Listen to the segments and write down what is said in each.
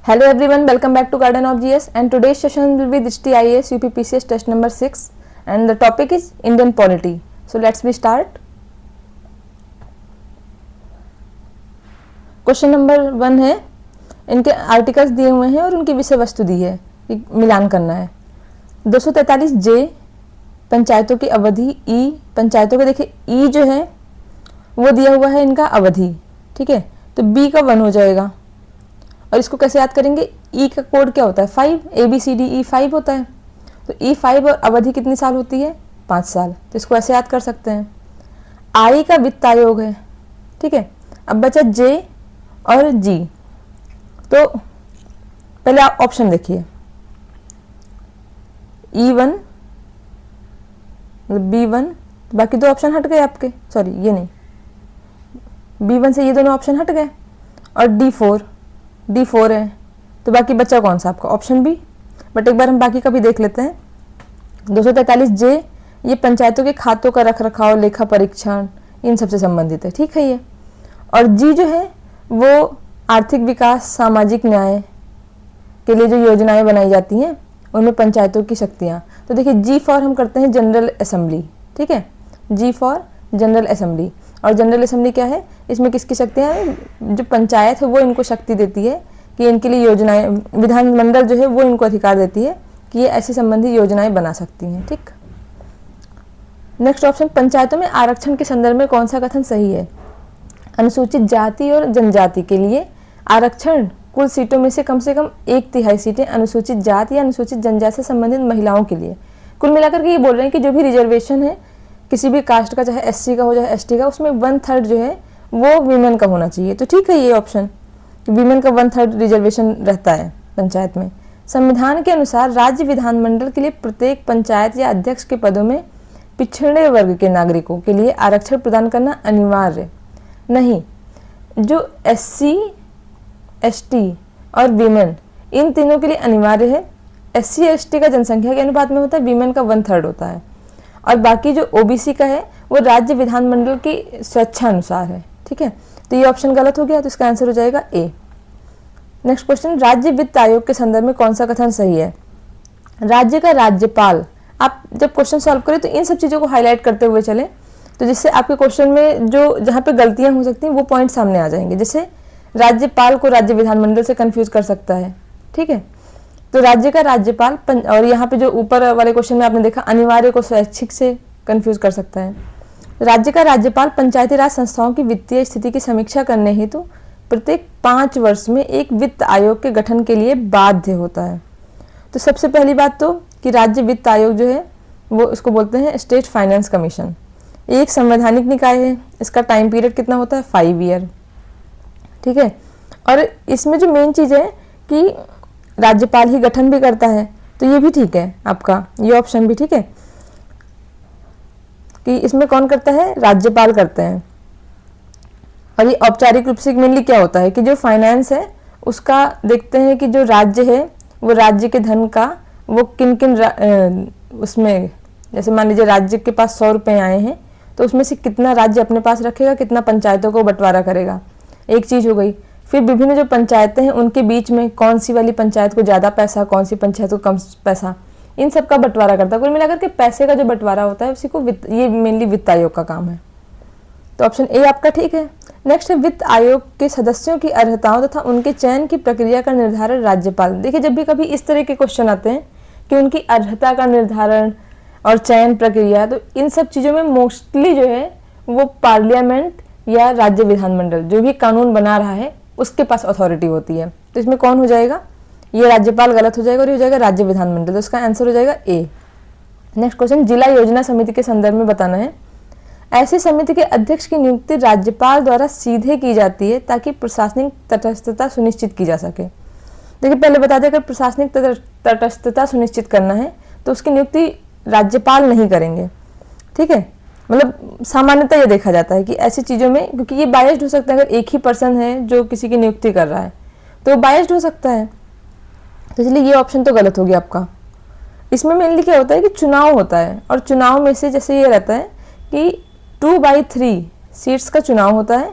Hello everyone, welcome back to Garden of GS, and today's session will be Drishti IAS UPPCS test number 6 and the topic is Indian polity. So let's be start. Question number 1 है, इनके articles दिए हुए हैं और उनकी विषय वस्तु दी है, मिलान करना है। 243 जे पंचायतों की अवधि, ई पंचायतों के देखिए ई जो है वो दिया हुआ है इनका अवधि, ठीक है, तो बी का 1 हो जाएगा। और इसको कैसे याद करेंगे, ई का कोड क्या होता है 5, ABCDE 5 होता है, तो ई 5 और अवधि कितनी साल होती है 5 साल, तो इसको ऐसे याद कर सकते हैं। आई का वित्त आयोग है, ठीक है। अब बचा जे और जी, तो पहले आप ऑप्शन देखिए, E1 B1, बाकी दो ऑप्शन हट गए आपके, सॉरी ये नहीं, B1 से ये दोनों ऑप्शन हट गए, और D4 है, तो बाकी बचा कौन सा आपका ऑप्शन बी। बट एक बार हम बाकी का भी देख लेते हैं। 243 जे ये पंचायतों के खातों का रख रखाव, लेखा परीक्षण, इन सबसे संबंधित है, ठीक है ये। और जी जो है वो आर्थिक विकास, सामाजिक न्याय के लिए जो योजनाएं बनाई जाती हैं उनमें पंचायतों की शक्तियाँ। तो देखिए जी फॉर हम करते हैं जनरल असेंबली, ठीक है, जी फॉर जनरल असेंबली। और जनरल असेंबली क्या है, इसमें किसकी शक्तियाँ हैं, जो पंचायत है वो इनको शक्ति देती है कि इनके लिए योजनाएं, विधानमंडल जो है वो इनको अधिकार देती है कि ये ऐसी संबंधी योजनाएं बना सकती हैं, ठीक। नेक्स्ट ऑप्शन, पंचायतों में आरक्षण के संदर्भ में कौन सा कथन सही है। अनुसूचित जाति और जनजाति के लिए आरक्षण कुल सीटों में से कम 1/3 सीटें अनुसूचित जाति या अनुसूचित जनजाति से संबंधित महिलाओं के लिए। कुल मिलाकर के ये बोल रहे हैं कि जो भी रिजर्वेशन है किसी भी कास्ट का, चाहे SC का हो चाहे ST का, उसमें 1/3 जो है वो वीमेन का होना चाहिए। तो ठीक है ये ऑप्शन, वीमेन का 1/3 रिजर्वेशन रहता है पंचायत में। संविधान के अनुसार राज्य विधानमंडल के लिए प्रत्येक पंचायत या अध्यक्ष के पदों में पिछड़े वर्ग के नागरिकों के लिए आरक्षण प्रदान करना अनिवार्य नहीं। जो SC, ST और वीमेन इन तीनों के लिए अनिवार्य है। SC ST का जनसंख्या के अनुपात में होता है, वीमेन का 1/3 होता है, और बाकी जो OBC का है वो राज्य विधानमंडल की स्वेच्छा अनुसार है, ठीक है। तो ये ऑप्शन गलत हो गया, तो इसका आंसर हो जाएगा ए। नेक्स्ट क्वेश्चन, राज्य वित्त आयोग के संदर्भ में कौन सा कथन सही है। राज्य का राज्यपाल, आप जब क्वेश्चन सॉल्व करें तो इन सब चीज़ों को हाईलाइट करते हुए चलें, तो जिससे आपके क्वेश्चन में जो जहाँ पे गलतियाँ हो सकती हैं वो पॉइंट सामने आ जाएंगे। जैसे राज्यपाल को राज्य विधानमंडल से कंफ्यूज कर सकता है, ठीक है। तो राज्य का राज्यपाल, और यहाँ पे जो ऊपर वाले क्वेश्चन में आपने देखा अनिवार्य को स्वैच्छिक से कंफ्यूज कर सकता है। राज्य का राज्यपाल पंचायती राज संस्थाओं की वित्तीय स्थिति की समीक्षा करने हेतु प्रत्येक 5 वर्ष में एक वित्त आयोग के गठन के लिए बाध्य होता है। तो सबसे पहली बात तो कि राज्य वित्त आयोग जो है वो इसको बोलते हैं स्टेट फाइनेंस कमीशन, एक संवैधानिक निकाय है। इसका टाइम पीरियड कितना होता है 5 ईयर, ठीक है। और इसमें जो मेन चीज़ है कि राज्यपाल ही गठन भी करता है, तो ये भी ठीक है आपका, ये ऑप्शन भी ठीक है कि इसमें कौन करता है, राज्यपाल करते हैं। और ये औपचारिक रूप से मेनली क्या होता है कि जो फाइनेंस है उसका देखते हैं कि जो राज्य है वो राज्य के धन का वो किन किन उसमें, जैसे मान लीजिए राज्य के पास 100 रुपये आए हैं तो उसमें से कितना राज्य अपने पास रखेगा, कितना पंचायतों को बंटवारा करेगा, एक चीज़ हो गई। फिर विभिन्न जो पंचायतें हैं उनके बीच में कौन सी वाली पंचायत को ज़्यादा पैसा, कौन सी पंचायत को कम पैसा, इन सब का बंटवारा करता है। कुल मिलाकर के पैसे का जो बंटवारा होता है उसी को ये मेनली वित्त आयोग का काम है। तो ऑप्शन ए आपका ठीक है। नेक्स्ट है, वित्त आयोग के सदस्यों की अर्हताओं तथा उनके चयन की प्रक्रिया का निर्धारण राज्यपाल। देखिए जब भी कभी इस तरह के क्वेश्चन आते हैं कि उनकी अर्हता का निर्धारण और चयन प्रक्रिया, तो इन सब चीज़ों में मोस्टली जो है वो पार्लियामेंट या राज्य विधानमंडल जो भी कानून बना रहा है उसके पास अथॉरिटी होती है। तो इसमें कौन हो जाएगा, ये राज्यपाल गलत हो जाएगा और ये हो जाएगा राज्य विधानमंडल, तो इसका आंसर हो जाएगा ए। नेक्स्ट क्वेश्चन, जिला योजना समिति के संदर्भ में बताना है। ऐसी समिति के अध्यक्ष की नियुक्ति राज्यपाल द्वारा सीधे की जाती है ताकि प्रशासनिक तटस्थता सुनिश्चित की जा सके। देखिए पहले बता दें, अगर प्रशासनिक तटस्थता सुनिश्चित करना है तो उसकी नियुक्ति राज्यपाल नहीं करेंगे, ठीक है। मतलब सामान्यतः ये देखा जाता है कि ऐसी चीज़ों में, क्योंकि ये बायस्ड हो सकता है, अगर एक ही पर्सन है जो किसी की नियुक्ति कर रहा है तो बायस्ड हो सकता है, तो इसलिए ये ऑप्शन तो गलत हो गया आपका। इसमें मेनली क्या होता है कि चुनाव होता है, और चुनाव में से जैसे ये रहता है कि 2/3 सीट्स का चुनाव होता है,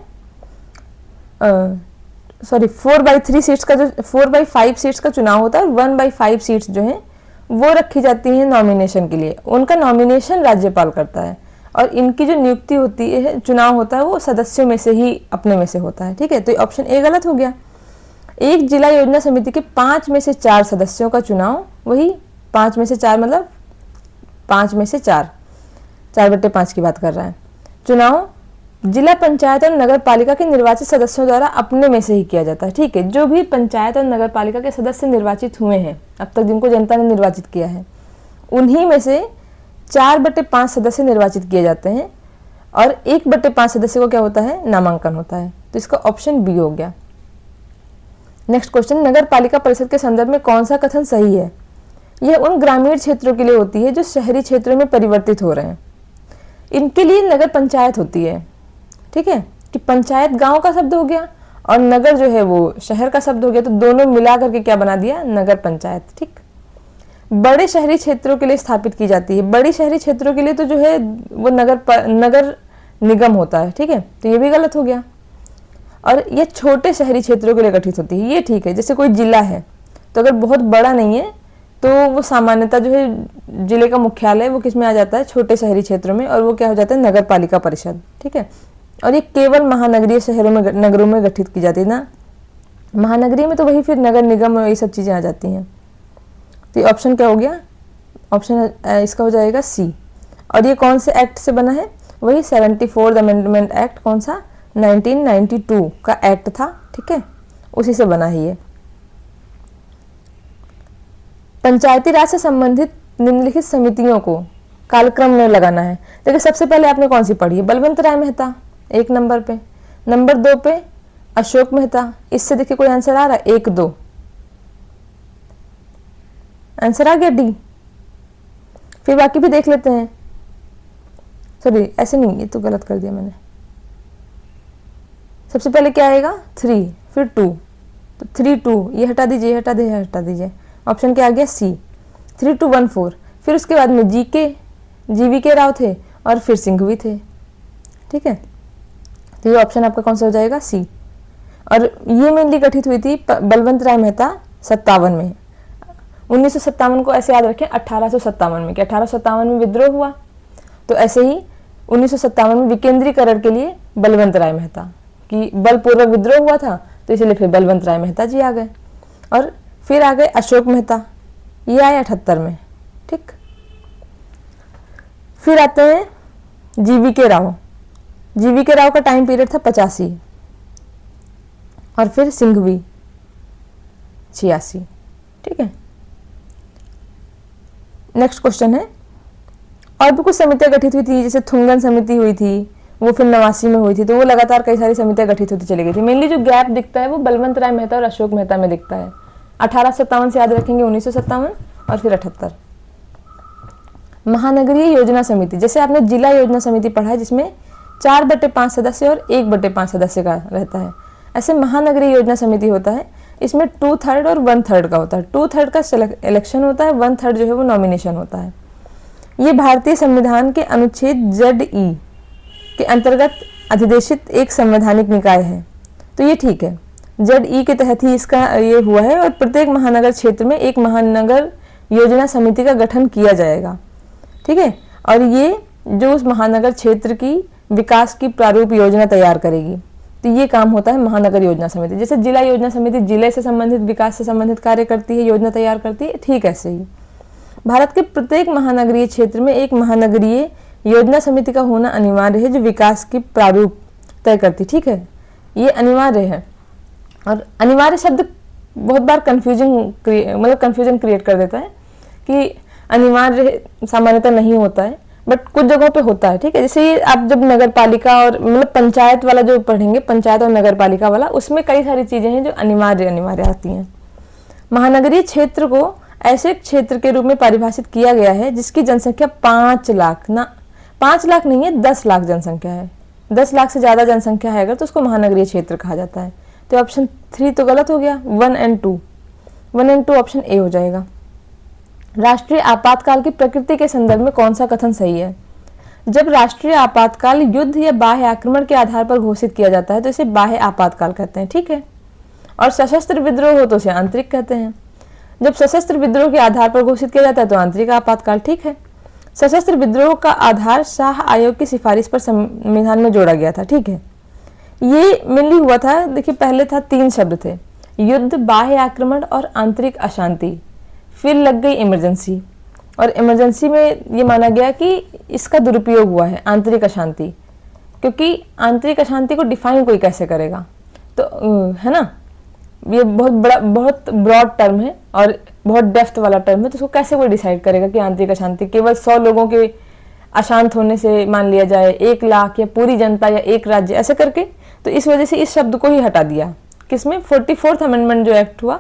सॉरी 4/3 सीट्स का जो 4/5 सीट्स का चुनाव होता है, 1/5 सीट्स जो हैं वो रखी जाती हैं नॉमिनेशन के लिए। उनका नॉमिनेशन राज्यपाल करता है और इनकी जो नियुक्ति होती है, चुनाव होता है, वो सदस्यों में से ही अपने में से होता है। ठीक है, तो ऑप्शन ए गलत हो गया। एक जिला योजना समिति के 5 में से 4 सदस्यों का चुनाव, वही 5 में से 4 मतलब 5 में से 4/5 की बात कर रहा है, चुनाव जिला पंचायत और नगर पालिका के निर्वाचित सदस्यों द्वारा अपने में से ही किया जाता है। ठीक है, जो भी पंचायत और नगर पालिका के सदस्य निर्वाचित हुए हैं अब तक, जिनको जनता ने निर्वाचित किया है, उन्हीं में से 4/5 सदस्य निर्वाचित किए जाते हैं और 1/5 सदस्य को क्या होता है, नामांकन होता है। तो इसका ऑप्शन बी हो गया। नेक्स्ट क्वेश्चन, नगर पालिका परिषद के संदर्भ में कौन सा कथन सही है? यह उन ग्रामीण क्षेत्रों के लिए होती है जो शहरी क्षेत्रों में परिवर्तित हो रहे हैं। इनके लिए नगर पंचायत होती है। ठीक है, कि पंचायत गांव का शब्द हो गया और नगर जो है वो शहर का शब्द हो गया, तो दोनों मिला करके क्या बना दिया, नगर पंचायत। ठीक, बड़े शहरी क्षेत्रों के लिए स्थापित की जाती है। बड़ी शहरी क्षेत्रों के लिए तो जो है वो नगर निगम होता है। ठीक है, तो ये भी गलत हो गया। और ये छोटे शहरी क्षेत्रों के लिए गठित होती है, ये ठीक है। जैसे कोई जिला है तो अगर बहुत बड़ा नहीं है तो वो सामान्यतः जो है जिले का मुख्यालय वो किस में आ जाता है, छोटे शहरी क्षेत्रों में, और वो क्या हो जाता है, नगर पालिका परिषद। ठीक है, और ये केवल महानगरीय शहरों में, नगरों में गठित की जाती है ना। महानगरीय में तो वही फिर नगर निगम और ये सब चीज़ें आ जाती हैं। तो ये ऑप्शन क्या हो गया, ऑप्शन इसका हो जाएगा सी। और ये कौन से एक्ट से बना है, वही 74th अमेंडमेंट एक्ट, कौन सा, 1992 का एक्ट था। ठीक है, उसी से बना है ये। पंचायती राज से संबंधित निम्नलिखित समितियों को कालक्रम में लगाना है। देखिए सबसे पहले आपने कौन सी पढ़ी है, बलवंत राय मेहता 1 नंबर पे, नंबर 2 पे अशोक मेहता। इससे देखिए कोई आंसर आ रहा है, 1 2 आंसर आ गया डी। फिर बाकी भी देख लेते हैं। सॉरी ऐसे नहीं, ये तो गलत कर दिया मैंने। सबसे पहले क्या आएगा, 3, फिर 2, तो 3 2 ये हटा दीजिए, हटा दीजिए, हटा दीजिए। ऑप्शन क्या आ गया, सी, 3 2 1 4। फिर उसके बाद में GVK राव थे और फिर सिंघवी थे। ठीक है, तो ये ऑप्शन आपका कौन सा हो जाएगा, सी। और ये मेनली गठित हुई थी बलवंत राय मेहता 57 में। 1957 को ऐसे याद रखें 1857 में, कि 1857 में विद्रोह हुआ, तो ऐसे ही 1957 में विकेंद्रीकरण के लिए बलवंत राय मेहता की बलपूर्वक विद्रोह हुआ था, तो इसलिए फिर बलवंत राय मेहता जी आ गए। और फिर आ गए अशोक मेहता, ये आए 78 में। ठीक, फिर आते हैं GVK राव। GVK राव का टाइम पीरियड था 85, और फिर सिंघवी 86। ठीक है, नेक्स्ट क्वेश्चन है, और भी कुछ समितियां गठित हुई थी, जैसे थुंगन समिति हुई थी, वो फिर 89 में हुई थी, तो वो लगातार कई सारी समितियां गठित होती चली गई थी। मेनली जो गैप दिखता है वो बलवंत राय मेहता और अशोक मेहता में दिखता है। 1857 से याद रखेंगे 1957 और फिर 78। महानगरीय योजना समिति, जैसे आपने जिला योजना समिति पढ़ा है जिसमें 4/5 सदस्य और 1/5 सदस्य का रहता है, ऐसे महानगरीय योजना समिति होता है, इसमें 2/3 और 1/3 का होता है। 2/3 का इलेक्शन होता है, 1/3 जो है वो नॉमिनेशन होता है। ये भारतीय संविधान के अनुच्छेद ZE के अंतर्गत अधिदेशित एक संवैधानिक निकाय है, तो ये ठीक है। ZE के तहत ही इसका ये हुआ है, और प्रत्येक महानगर क्षेत्र में एक महानगर योजना समिति का गठन किया जाएगा। ठीक है, और ये जो उस महानगर क्षेत्र की विकास की प्रारूप योजना तैयार करेगी, तो ये काम होता है महानगर योजना समिति। जैसे जिला योजना समिति जिले से संबंधित, विकास से संबंधित कार्य करती है, योजना तैयार करती है, ठीक ऐसे ही भारत के प्रत्येक महानगरीय क्षेत्र में एक महानगरीय योजना समिति का होना अनिवार्य है, जो विकास की प्रारूप तय करती। ठीक है, ये अनिवार्य है। और अनिवार्य शब्द बहुत बार कंफ्यूजन क्रिएट कर देता है कि अनिवार्य सामान्यतः नहीं होता है, बट कुछ जगहों पे होता है। ठीक है, जैसे ये आप जब नगर पालिका और मतलब पंचायत वाला जो पढ़ेंगे, पंचायत और नगर पालिका वाला, उसमें कई सारी चीजें हैं जो अनिवार्य आती हैं। महानगरीय क्षेत्र को ऐसे क्षेत्र के रूप में परिभाषित किया गया है जिसकी जनसंख्या 5 लाख, ना 5 लाख नहीं है, 10 लाख जनसंख्या है। 10 लाख से ज्यादा जनसंख्या है अगर, तो उसको महानगरीय क्षेत्र कहा जाता है। तो ऑप्शन 3 तो गलत हो गया, 1 and 2 ऑप्शन ए हो जाएगा। राष्ट्रीय आपातकाल की प्रकृति के संदर्भ में कौन सा कथन सही है? जब राष्ट्रीय आपातकाल युद्ध या बाह्य आक्रमण के आधार पर घोषित किया जाता है तो इसे बाह्य आपातकाल कहते हैं। ठीक है, और सशस्त्र विद्रोह हो तो उसे आंतरिक कहते हैं। जब सशस्त्र विद्रोह के आधार पर घोषित किया जाता है तो आंतरिक आपातकाल, ठीक है। सशस्त्र विद्रोह का आधार शाह आयोग की सिफारिश पर संविधान में जोड़ा गया था, ठीक है। ये मेनली हुआ था, देखिए पहले था 3 शब्द थे, युद्ध, बाह्य आक्रमण और आंतरिक अशांति। फिर लग गई इमरजेंसी, और इमरजेंसी में ये माना गया कि इसका दुरुपयोग हुआ है, आंतरिक अशांति, क्योंकि आंतरिक अशांति को डिफाइन कोई कैसे करेगा, तो है ना, ये बहुत ब्रॉड टर्म है और बहुत डेप्थ वाला टर्म है, तो उसको कैसे कोई डिसाइड करेगा कि आंतरिक अशांति केवल 100 लोगों के अशांत होने से मान लिया जाए, 1 लाख या पूरी जनता या एक राज्य, ऐसे करके। तो इस वजह से इस शब्द को ही हटा दिया, किसमें, 44th अमेंडमेंट जो एक्ट हुआ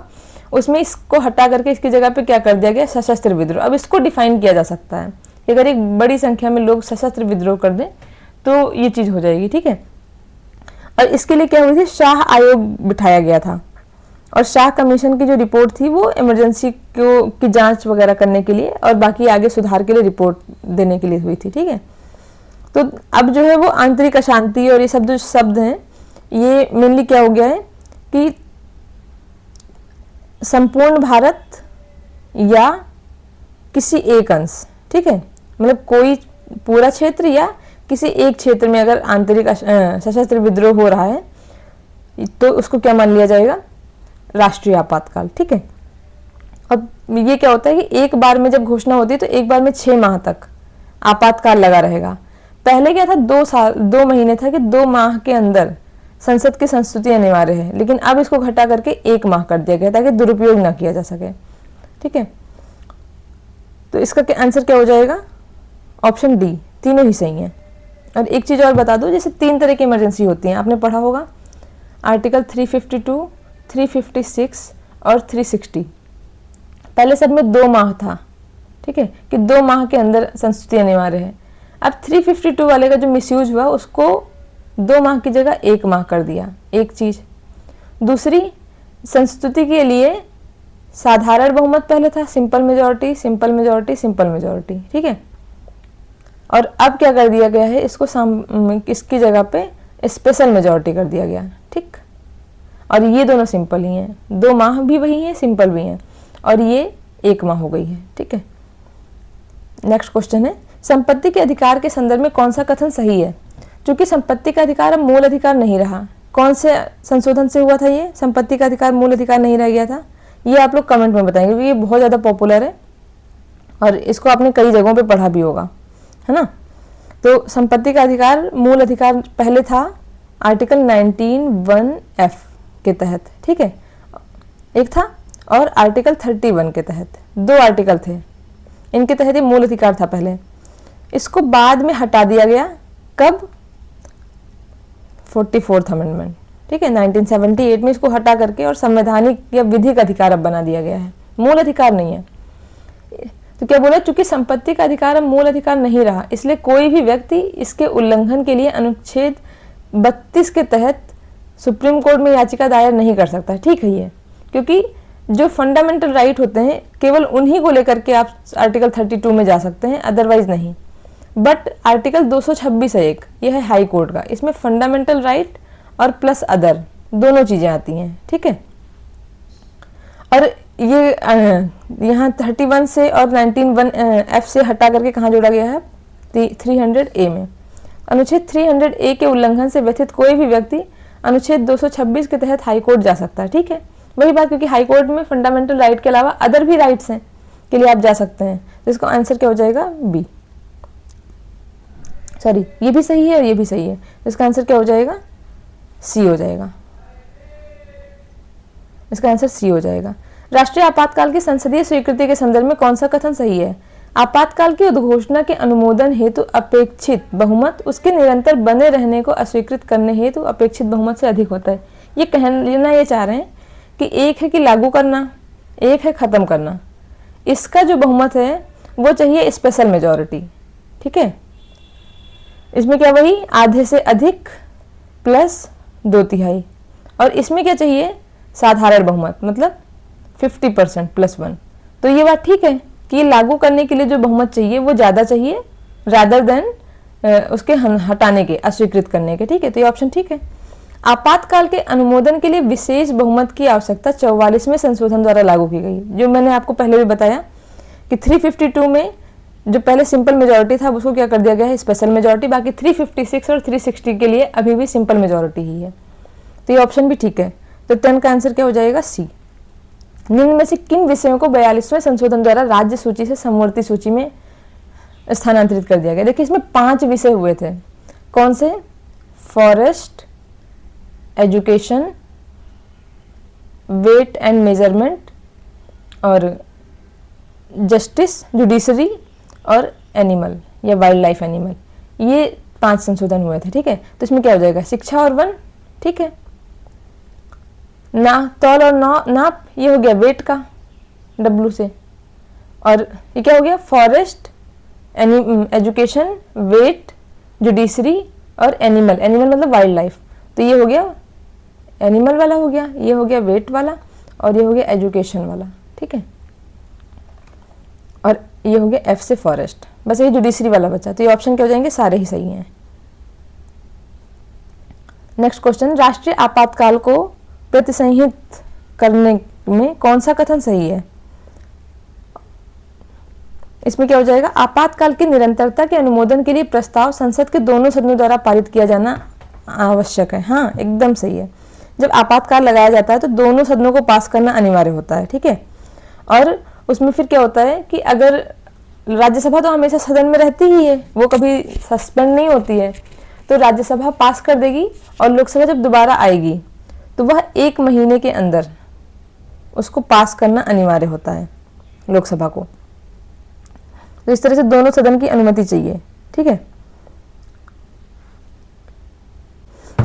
उसमें इसको हटा करके इसकी जगह पे क्या कर दिया गया, सशस्त्र विद्रोह। अब इसको डिफाइन किया जा सकता है कि अगर एक बड़ी संख्या में लोग सशस्त्र विद्रोह कर दें तो ये चीज हो जाएगी, ठीक है। और इसके लिए क्या हुई थी, शाह आयोग बिठाया गया था, और शाह कमीशन की जो रिपोर्ट थी वो इमरजेंसी की जांच वगैरह करने के लिए और बाकी आगे सुधार के लिए रिपोर्ट देने के लिए हुई थी, ठीक है। तो अब जो है वो आंतरिक अशांति और ये सब जो शब्द हैं, ये मेनली क्या हो गया है कि संपूर्ण भारत या किसी एक अंश, ठीक है, मतलब कोई पूरा क्षेत्र या किसी एक क्षेत्र में अगर आंतरिक सशस्त्र विद्रोह हो रहा है तो उसको क्या मान लिया जाएगा, राष्ट्रीय आपातकाल, ठीक है। अब ये क्या होता है कि एक बार में जब घोषणा होती है तो एक बार में 6 माह तक आपातकाल लगा रहेगा। पहले क्या था, 2 महीने था कि 2 माह के अंदर संसद की संस्तुति अनिवार्य है, लेकिन अब इसको घटा करके 1 माह कर दिया गया ताकि दुरुपयोग ना किया जा सके, ठीक है। तो इसका आंसर क्या हो जाएगा, ऑप्शन डी, तीनों ही सही हैं। और एक चीज और बता दो, जैसे 3 तरह की इमरजेंसी होती हैं, आपने पढ़ा होगा, आर्टिकल 352, 356 और 360। पहले सब में 2 माह था, ठीक है, कि 2 माह के अंदर संस्तुति अनिवार्य है। अब 352 वाले का जो मिसयूज हुआ उसको 2 माह की जगह 1 माह कर दिया, एक चीज। दूसरी, संस्तुति के लिए साधारण बहुमत पहले था, simple majority, simple majority, simple majority, ठीक है। और अब क्या कर दिया गया है, इसको इसकी जगह पे स्पेशल मेजोरिटी कर दिया गया, ठीक। और ये दोनों सिंपल ही हैं, 2 माह भी वही हैं, सिंपल भी हैं, और ये 1 माह हो गई है, ठीक है। नेक्स्ट क्वेश्चन है, संपत्ति के अधिकार के संदर्भ में कौन सा कथन सही है। क्योंकि संपत्ति का अधिकार अब मूल अधिकार नहीं रहा, कौन से संशोधन से हुआ था ये, संपत्ति का अधिकार मूल अधिकार नहीं रह गया था, ये आप लोग कमेंट में बताएंगे, क्योंकि ये बहुत ज़्यादा पॉपुलर है और इसको आपने कई जगहों पे पढ़ा भी होगा, है ना। तो संपत्ति का अधिकार मूल अधिकार पहले था आर्टिकल 19(1)(f) के तहत, ठीक है, एक था, और आर्टिकल 31 के तहत, 2 आर्टिकल थे, इनके तहत ये मूल अधिकार था पहले। इसको बाद में हटा दिया गया, कब, 44th अमेंडमेंट, ठीक है, 1978 में इसको हटा करके और संवैधानिक या विधिक अधिकार अब बना दिया गया है, मूल अधिकार नहीं है। तो क्या बोला, चूंकि संपत्ति का अधिकार अब मूल अधिकार नहीं रहा, इसलिए कोई भी व्यक्ति इसके उल्लंघन के लिए अनुच्छेद 32 के तहत सुप्रीम कोर्ट में याचिका दायर नहीं कर सकता, ठीक है ये, क्योंकि जो फंडामेंटल राइट होते हैं केवल उन्हीं को लेकर के आप आर्टिकल 32 में जा सकते हैं, अदरवाइज नहीं। बट आर्टिकल 226 है एक, यह है हाई कोर्ट का, इसमें फंडामेंटल राइट और प्लस अदर दोनों चीजें आती हैं, ठीक है। और ये यहाँ 31 से और 19(1)(f) से हटा करके कहाँ जोड़ा गया है, 300A में। अनुच्छेद 300A के उल्लंघन से व्यथित कोई भी व्यक्ति अनुच्छेद 226 के तहत हाई कोर्ट जा सकता है, ठीक है। वही बात, क्योंकि हाई कोर्ट में फंडामेंटल राइट के अलावा अदर भी राइट्स हैं के लिए आप जा सकते हैं, तो इसका आंसर क्या हो जाएगा, बी। सॉरी, ये भी सही है और ये भी सही है, तो इसका आंसर क्या हो जाएगा, सी हो जाएगा, इसका आंसर सी हो जाएगा। राष्ट्रीय आपातकाल की संसदीय स्वीकृति के संदर्भ में कौन सा कथन सही है। आपातकाल की उद्घोषणा के अनुमोदन हेतु अपेक्षित बहुमत उसके निरंतर बने रहने को अस्वीकृत करने हेतु अपेक्षित बहुमत से अधिक होता है। ये कहना ये चाह रहे हैं कि एक है कि लागू करना, एक है खत्म करना, इसका जो बहुमत है वो चाहिए स्पेशल मेजॉरिटी, ठीक है। इसमें क्या, वही आधे से अधिक प्लस 2/3, और इसमें क्या चाहिए, साधारण बहुमत, मतलब 50% + 1। तो ये बात ठीक है कि ये लागू करने के लिए जो बहुमत चाहिए वो ज़्यादा चाहिए रादर देन उसके हटाने के, अस्वीकृत करने के, ठीक है। तो ये ऑप्शन ठीक है। आपातकाल के अनुमोदन के लिए विशेष बहुमत की आवश्यकता 44वें संशोधन द्वारा लागू की गई। जो मैंने आपको पहले भी बताया कि 352 में जो पहले सिंपल मेजॉरिटी था उसको क्या कर दिया गया है, स्पेशल मेजॉरिटी। बाकी 356 और 360 के लिए अभी भी सिंपल मेजॉरिटी ही है। तो ये ऑप्शन भी ठीक है। तो 10 का आंसर क्या हो जाएगा, सी। निम्न में से किन विषयों को 42वें संशोधन द्वारा राज्य सूची से समवर्ती सूची में स्थानांतरित कर दिया गया। देखिए इसमें 5 विषय हुए थे। कौन से? Forest, education, weight and measurement, और जस्टिस, जुडिशरी, और एनिमल या वाइल्ड लाइफ एनिमल। ये 5 संशोधन हुए थे। ठीक है, तो इसमें क्या हो जाएगा, शिक्षा और वन। ठीक है, ना तौल और नाप, ये हो गया वेट का, डब्लू से। और ये क्या हो गया, फॉरेस्ट, एजुकेशन, वेट, जुडिशरी और एनिमल। एनिमल मतलब वाइल्ड लाइफ। तो ये हो गया एनिमल वाला हो गया, ये हो गया वेट वाला, और ये हो गया एजुकेशन वाला। ठीक है, और ये हो गया एफ से फॉरेस्ट। बस ये जुडिशरी वाला बचा। तो ये ऑप्शन क्या हो जाएंगे, सारे ही सही हैं। नेक्स्ट क्वेश्चन, राष्ट्रीय आपातकाल को प्रतिसंहित करने में कौन सा कथन सही है? इसमें क्या हो जाएगा, आपातकाल की निरंतरता के अनुमोदन के लिए प्रस्ताव संसद के दोनों सदनों द्वारा पारित किया जाना आवश्यक है। हाँ, एकदम सही है। जब आपातकाल लगाया जाता है तो दोनों सदनों को पास करना अनिवार्य होता है। ठीक है, और उसमें फिर क्या होता है कि अगर राज्यसभा तो हमेशा सदन में रहती ही है, वो कभी सस्पेंड नहीं होती है, तो राज्यसभा पास कर देगी और लोकसभा जब दोबारा आएगी तो वह 1 महीने के अंदर उसको पास करना अनिवार्य होता है लोकसभा को। तो इस तरह से दोनों सदन की अनुमति चाहिए। ठीक है,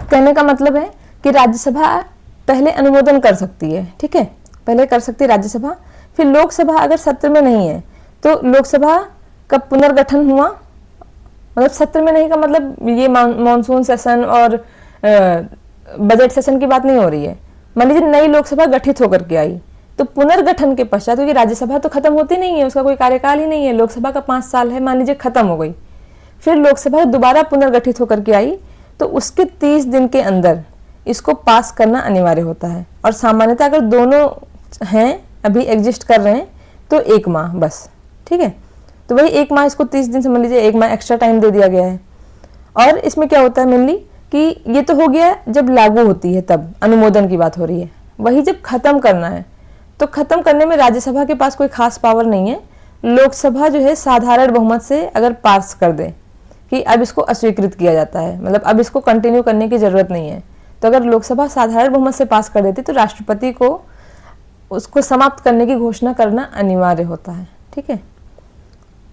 कहने का मतलब है कि राज्यसभा पहले अनुमोदन कर सकती है। ठीक है, पहले कर सकती है राज्यसभा, फिर लोकसभा अगर सत्र में नहीं है तो लोकसभा का पुनर्गठन हुआ, मतलब सत्र में नहीं का मतलब ये मॉनसून सेशन और बजट सेशन की बात नहीं हो रही है। मान लीजिए नई लोकसभा गठित होकर के आई तो पुनर्गठन के पश्चात, क्योंकि राज्यसभा तो खत्म होती नहीं है, उसका कोई कार्यकाल ही नहीं है, लोकसभा का 5 साल है, मान लीजिए खत्म हो गई, फिर लोकसभा दोबारा पुनर्गठित होकर के आई तो उसके 30 दिन के अंदर इसको पास करना अनिवार्य होता है। और सामान्यतः अगर दोनों हैं, अभी एग्जिस्ट कर रहे हैं, तो 1 माह बस। ठीक है, तो वही 1 माह, इसको 30 दिन समझ लीजिए, 1 माह एक्स्ट्रा टाइम दे दिया गया है। और इसमें क्या होता है मेनली कि ये तो हो गया जब लागू होती है तब अनुमोदन की बात हो रही है, वही जब खत्म करना है तो खत्म करने में राज्यसभा के पास कोई खास पावर नहीं है। लोकसभा जो है साधारण बहुमत से अगर पास कर दे कि अब इसको अस्वीकृत किया जाता है, मतलब अब इसको कंटिन्यू करने की जरूरत नहीं है, तो अगर लोकसभा साधारण बहुमत से पास कर देती तो राष्ट्रपति को उसको समाप्त करने की घोषणा करना अनिवार्य होता है। ठीक है,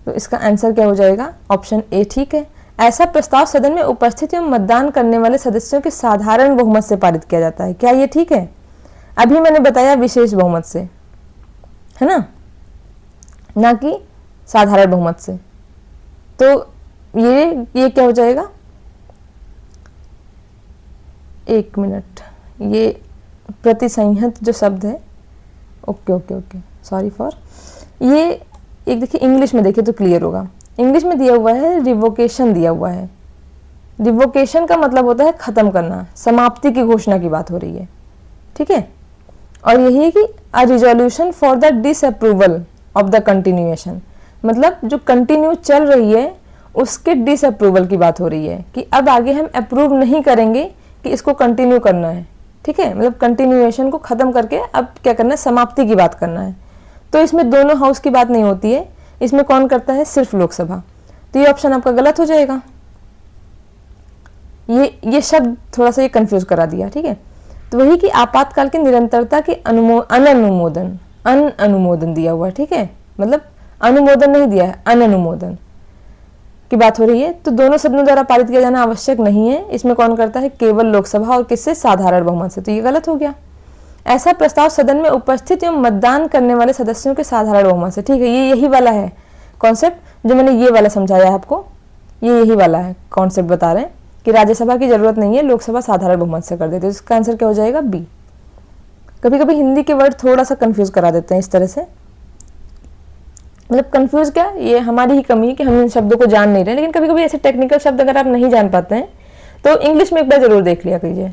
तो इसका आंसर क्या हो जाएगा, ऑप्शन ए ठीक है। ऐसा प्रस्ताव सदन में उपस्थित एवं मतदान करने वाले सदस्यों के साधारण बहुमत से पारित किया जाता है। क्या ये ठीक है? अभी मैंने बताया विशेष बहुमत से, है ना कि साधारण बहुमत से। तो ये क्या हो जाएगा, 1 मिनट, ये प्रतिसंहत जो शब्द है, ओके सॉरी फॉर, ये एक देखिए इंग्लिश में देखिए तो क्लियर होगा। इंग्लिश में दिया हुआ है रिवोकेशन दिया हुआ है। रिवोकेशन का मतलब होता है खत्म करना, समाप्ति की घोषणा की बात हो रही है। ठीक है, और यही है कि अ resolution for the disapproval of the continuation, मतलब जो कंटिन्यू चल रही है उसके डिसअप्रूवल की बात हो रही है कि अब आगे हम अप्रूव नहीं करेंगे कि इसको कंटिन्यू करना है। ठीक है, मतलब कंटिन्यूएशन को खत्म करके अब क्या करना है, समाप्ति की बात करना है। तो इसमें दोनों हाउस की बात नहीं होती है, इसमें कौन करता है, सिर्फ लोकसभा। तो ये ऑप्शन आपका गलत हो जाएगा। ये शब्द थोड़ा सा ये कंफ्यूज करा दिया। ठीक है, तो वही कि आपातकाल की निरंतरता के अनुमोदन दिया हुआ है। ठीक है, मतलब अनुमोदन नहीं दिया है, अनुमोदन की बात हो रही है। तो दोनों सदनों द्वारा पारित किया जाना आवश्यक नहीं है। इसमें कौन करता है, केवल लोकसभा, और किससे, साधारण बहुमत से। तो ये गलत हो गया। ऐसा प्रस्ताव सदन में उपस्थित एवं मतदान करने वाले सदस्यों के साधारण बहुमत से। ठीक है, ये यही वाला है कॉन्सेप्ट जो मैंने ये वाला समझाया है आपको, ये यही वाला है कॉन्सेप्ट बता रहे हैं कि राज्यसभा की जरूरत नहीं है, लोकसभा साधारण बहुमत से कर देते। तो इसका आंसर क्या हो जाएगा, बी। कभी कभी हिंदी के वर्ड थोड़ा सा कंफ्यूज करा देते हैं इस तरह से, मतलब कंफ्यूज क्या, ये हमारी ही कमी है कि हम इन शब्दों को जान नहीं रहे। लेकिन कभी कभी ऐसे टेक्निकल शब्द अगर आप नहीं जान पाते हैं तो इंग्लिश में एक बार जरूर देख लिया कीजिए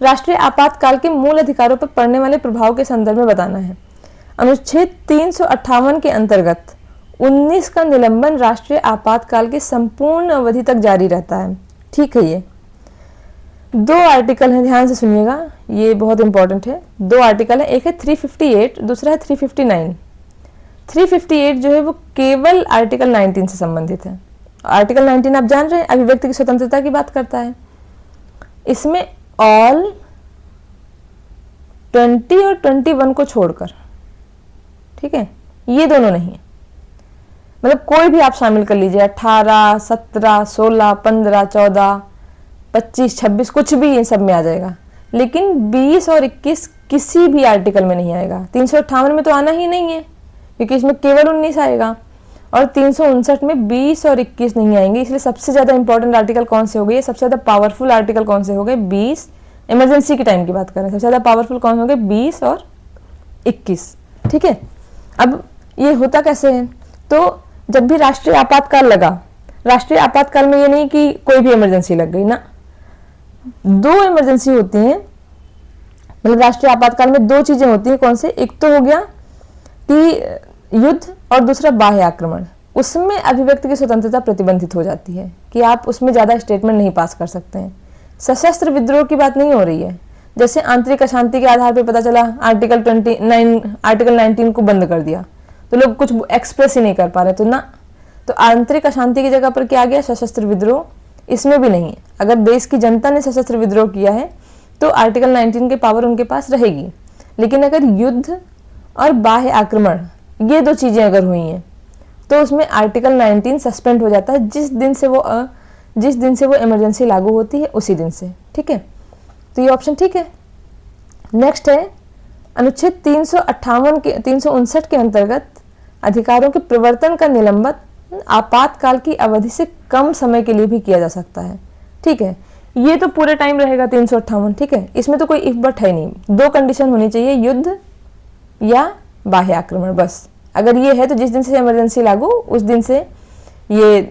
राष्ट्रीय आपातकाल के मूल अधिकारों पर पड़ने वाले प्रभाव के संदर्भ में बताना है। अनुच्छेद 358 के अंतर्गत 19 का निलंबन राष्ट्रीय आपातकाल की संपूर्ण अवधि तक जारी रहता है। ठीक है, ये 2 आर्टिकल हैं, ध्यान से सुनिएगा, ये बहुत इंपॉर्टेंट है। 2 आर्टिकल है, एक है 358, दूसरा है 359। 358 जो है वो केवल आर्टिकल 19 से संबंधित है। आर्टिकल 19 आप जान रहे हैं, अभिव्यक्ति की स्वतंत्रता की बात करता है। इसमें ऑल 20 और 21 को छोड़कर, ठीक है, ये दोनों नहीं है, मतलब कोई भी आप शामिल कर लीजिए, 18, 17, 16, 15, 14, 25, 26, कुछ भी इन सब में आ जाएगा, लेकिन 20 और 21 किसी भी आर्टिकल में नहीं आएगा। 358 में तो आना ही नहीं है क्योंकि इसमें केवल 19 आएगा, और 359 में 20 और 21 नहीं आएंगे। इसलिए सबसे ज़्यादा इंपॉर्टेंट आर्टिकल कौन से हो गए, सबसे ज़्यादा पावरफुल आर्टिकल कौन से हो गए, 20, इमरजेंसी के टाइम की बात करें, सबसे ज़्यादा पावरफुल कौन हो गए, 20 और 21। ठीक है, अब ये होता कैसे है, तो जब भी राष्ट्रीय आपातकाल लगा, राष्ट्रीय आपातकाल में ये नहीं कि कोई भी इमरजेंसी लग गई ना, 2 इमरजेंसी होती हैं, मतलब राष्ट्रीय आपातकाल में 2 चीजें होती हैं। कौन से, एक तो हो गया कि युद्ध और दूसरा बाह्य आक्रमण। उसमें अभिव्यक्ति की स्वतंत्रता प्रतिबंधित हो जाती है कि आप उसमें ज़्यादा स्टेटमेंट नहीं पास कर सकते हैं। सशस्त्र विद्रोह की बात नहीं हो रही है, जैसे आंतरिक अशांति के आधार पर पता चला आर्टिकल 19 को बंद कर दिया तो लोग कुछ एक्सप्रेस ही नहीं कर पा रहे, तो ना, तो आंतरिक अशांति की जगह पर क्या आ गया, सशस्त्र विद्रोह। इसमें भी नहीं है, अगर देश की जनता ने सशस्त्र विद्रोह किया है तो आर्टिकल 19 के पावर उनके पास रहेगी। लेकिन अगर युद्ध और बाह्य आक्रमण ये 2 चीजें अगर हुई हैं तो उसमें आर्टिकल 19 सस्पेंड हो जाता है जिस दिन से वो इमरजेंसी लागू होती है उसी दिन से। ठीक है, तो ये ऑप्शन ठीक है। नेक्स्ट है अनुच्छेद 359 के अंतर्गत अधिकारों के प्रवर्तन का निलंबन आपातकाल की अवधि से कम समय के लिए भी किया जा सकता है। ठीक है, ये तो पूरे टाइम रहेगा 358। ठीक है, इसमें तो कोई इफ बट है नहीं, 2 कंडीशन होनी चाहिए, युद्ध या बाह्य आक्रमण, बस। अगर ये है तो जिस दिन से इमरजेंसी लागू उस दिन से ये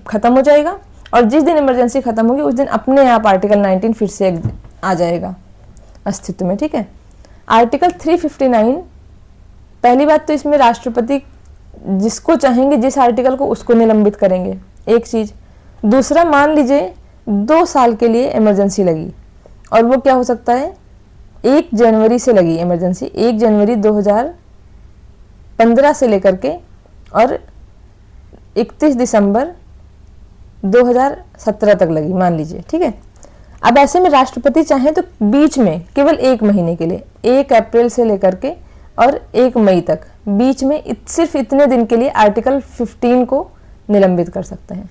खत्म हो जाएगा, और जिस दिन इमरजेंसी खत्म होगी उस दिन अपने आप आर्टिकल 19 फिर से आ जाएगा अस्तित्व में। ठीक है, आर्टिकल 359, पहली बात तो इसमें राष्ट्रपति जिसको चाहेंगे जिस आर्टिकल को उसको निलंबित करेंगे, एक चीज। दूसरा, मान लीजिए 2 साल के लिए इमरजेंसी लगी, और वो क्या हो सकता है, 1 जनवरी से लगी इमरजेंसी, 1 जनवरी 2015 से लेकर के और 31 दिसंबर 2017 तक लगी, मान लीजिए। ठीक है, अब ऐसे में राष्ट्रपति चाहे तो बीच में केवल 1 महीने के लिए, 1 अप्रैल से लेकर के और 1 मई तक, बीच में सिर्फ इतने दिन के लिए आर्टिकल 15 को निलंबित कर सकते हैं।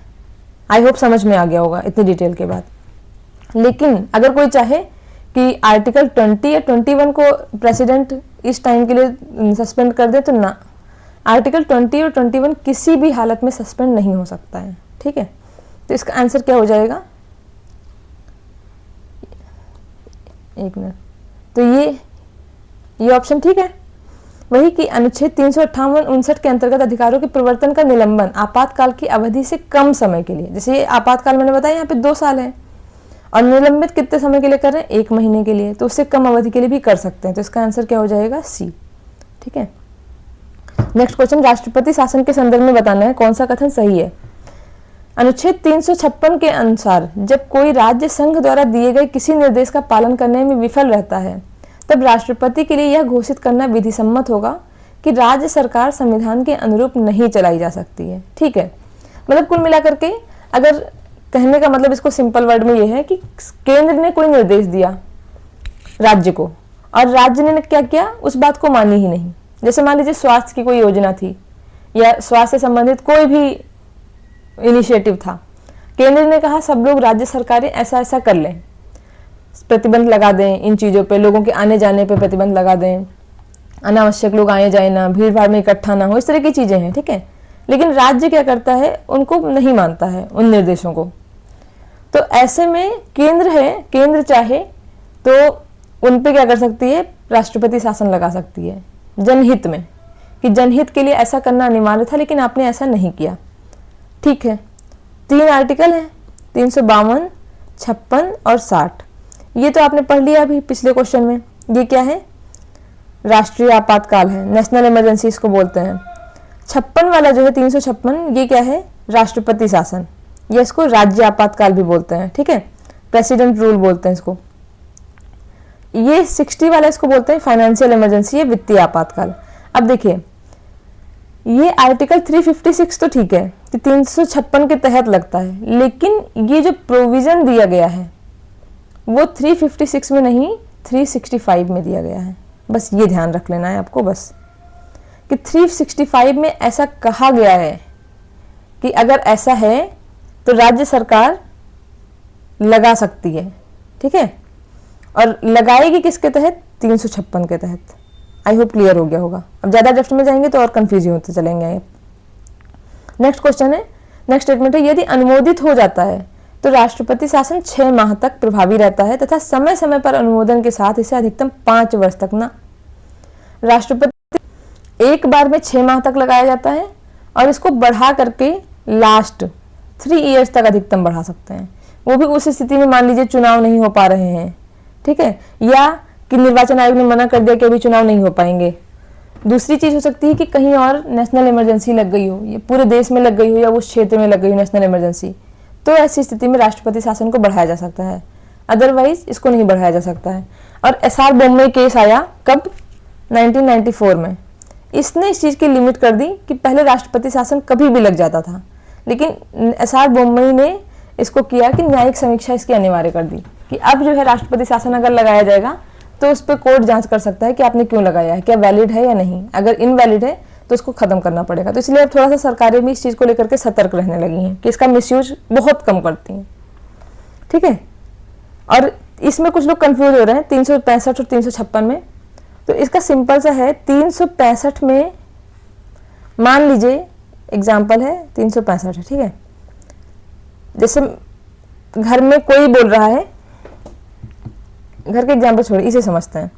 आई होप समझ में आ गया होगा इतनी डिटेल के बाद। लेकिन अगर कोई चाहे कि आर्टिकल 20 या 21 को प्रेसिडेंट इस टाइम के लिए सस्पेंड कर दे तो ना, आर्टिकल 20 और 21 किसी भी हालत में सस्पेंड नहीं हो सकता है। ठीक है, तो इसका आंसर क्या हो जाएगा, 1 मिनट, तो ये ऑप्शन ठीक है। वही कि अनुच्छेद 358-59 के अंतर्गत अधिकारों के प्रवर्तन का निलंबन आपातकाल की अवधि से कम समय के लिए, जैसे ये आपातकाल मैंने बताया यहाँ पे 2 साल है, और निलंबित कितने समय के लिए कर रहे हैं, 1 महीने के लिए, तो उससे कम अवधि के लिए भी कर सकते हैं। तो इसका आंसर क्या हो जाएगा, सी। ठीक है, नेक्स्ट क्वेश्चन, राष्ट्रपति शासन के संदर्भ में बताना है कौन सा कथन सही है। अनुच्छेद 356 के अनुसार जब कोई राज्य संघ द्वारा दिए गए किसी निर्देश का पालन करने में विफल रहता है तब राष्ट्रपति के लिए यह घोषित करना विधिसम्मत होगा कि राज्य सरकार संविधान के अनुरूप नहीं चलाई जा सकती है। ठीक है, मतलब कुल मिलाकर के अगर कहने का मतलब इसको सिंपल वर्ड में यह है कि केंद्र ने कोई निर्देश दिया राज्य को और राज्य ने क्या किया, उस बात को मानी ही नहीं। जैसे मान लीजिए स्वास्थ्य की कोई योजना थी या स्वास्थ्य से संबंधित कोई भी इनिशिएटिव था, केंद्र ने कहा सब लोग राज्य सरकारें ऐसा ऐसा कर लें, प्रतिबंध लगा दें इन चीज़ों पे, लोगों के आने जाने पे प्रतिबंध लगा दें, अनावश्यक लोग आए जाए ना, भीड़ भाड़ में इकट्ठा ना हो, इस तरह की चीज़ें हैं। ठीक है, लेकिन राज्य क्या करता है, उनको नहीं मानता है उन निर्देशों को। तो ऐसे में केंद्र है, केंद्र चाहे तो उन पे क्या कर सकती है, राष्ट्रपति शासन लगा सकती है जनहित में, कि जनहित के लिए ऐसा करना अनिवार्य था लेकिन आपने ऐसा नहीं किया। ठीक है, 3 आर्टिकल हैं, 352, 56 और 60। ये तो आपने पढ़ लिया अभी पिछले क्वेश्चन में। ये क्या है? राष्ट्रीय आपातकाल है, नेशनल इमरजेंसी इसको बोलते हैं। 56 वाला जो है 356, ये क्या है? राष्ट्रपति शासन, ये इसको राज्य आपातकाल भी बोलते हैं, ठीक है, प्रेसिडेंट रूल बोलते हैं इसको। ये 60 वाला इसको बोलते हैं फाइनेंशियल इमरजेंसी, ये वित्तीय आपातकाल। अब देखिए, ये आर्टिकल 356 तो ठीक है कि 356 के तहत लगता है, लेकिन ये जो प्रोविजन दिया गया है वो 356 में नहीं 365 में दिया गया है। बस ये ध्यान रख लेना है आपको, बस कि 365 में ऐसा कहा गया है कि अगर ऐसा है तो राज्य सरकार लगा सकती है, ठीक है, और लगाएगी किसके तहत? 356 के तहत। आई होप क्लियर हो गया होगा। अब ज़्यादा डेप्थ में जाएंगे तो और कंफ्यूज होते चलेंगे। नेक्स्ट क्वेश्चन है, नेक्स्ट स्टेटमेंट है, यदि अनुमोदित हो जाता है तो राष्ट्रपति शासन 6 माह तक प्रभावी रहता है तथा समय समय पर अनुमोदन के साथ इसे अधिकतम 5 वर्ष तक ना। राष्ट्रपति एक बार में 6 माह तक लगाया जाता है और इसको बढ़ा करके लास्ट 3 ईयर्स तक अधिकतम बढ़ा सकते हैं। वो भी उस स्थिति में मान लीजिए चुनाव नहीं हो पा रहे हैं, ठीक है, या कि निर्वाचन आयोग ने मना कर दिया कि अभी चुनाव नहीं हो पाएंगे। दूसरी चीज हो सकती है कि कहीं और नेशनल इमरजेंसी लग गई हो, ये पूरे देश में लग गई हो या उस क्षेत्र में लग गई हो नेशनल इमरजेंसी, तो ऐसी स्थिति में राष्ट्रपति शासन को बढ़ाया जा सकता है, अदरवाइज इसको नहीं बढ़ाया जा सकता है। और एसआर बोम्बे केस आया कब? 1994 में। इसने इस चीज की लिमिट कर दी कि पहले राष्ट्रपति शासन कभी भी लग जाता था, लेकिन एसआर बोम्बे ने इसको किया कि न्यायिक समीक्षा इसकी अनिवार्य कर दी कि अब जो है राष्ट्रपति शासन अगर लगाया जाएगा तो उस पर कोर्ट जांच कर सकता है कि आपने क्यों लगाया है, क्या वैलिड है या नहीं। अगर इनवैलिड है तो उसको खत्म करना पड़ेगा। तो इसलिए अब थोड़ा सा सरकारें भी इस चीज को लेकर के सतर्क रहने लगी हैं कि इसका मिसयूज बहुत कम करती हैं, ठीक है। और इसमें कुछ लोग कंफ्यूज हो रहे हैं 365 और 356 में। तो इसका सिंपल सा है, 365 में मान लीजिए एग्जाम्पल है 365 है, ठीक है, जैसे घर में कोई बोल रहा है, घर के एग्जाम्पल छोड़िए, इसे समझते हैं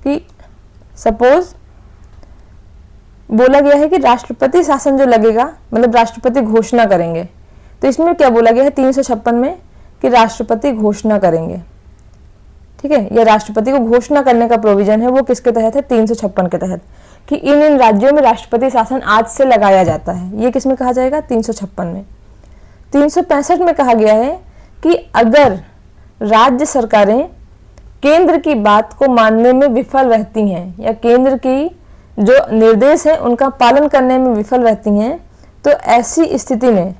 कि सपोज बोला गया है कि राष्ट्रपति शासन जो लगेगा, मतलब राष्ट्रपति घोषणा करेंगे, तो इसमें क्या बोला गया है 356 में कि राष्ट्रपति घोषणा करेंगे, ठीक है, या राष्ट्रपति को घोषणा करने का प्रोविजन है, वो किसके तहत है? 356 के तहत, कि इन राज्यों में राष्ट्रपति शासन आज से लगाया जाता है। ये किसमें कहा जाएगा? 356 में। 365 में कहा गया है कि अगर राज्य सरकारें केंद्र की बात को मानने में विफल रहती हैं या केंद्र की जो निर्देश है उनका पालन करने में विफल रहती हैं, तो ऐसी स्थिति में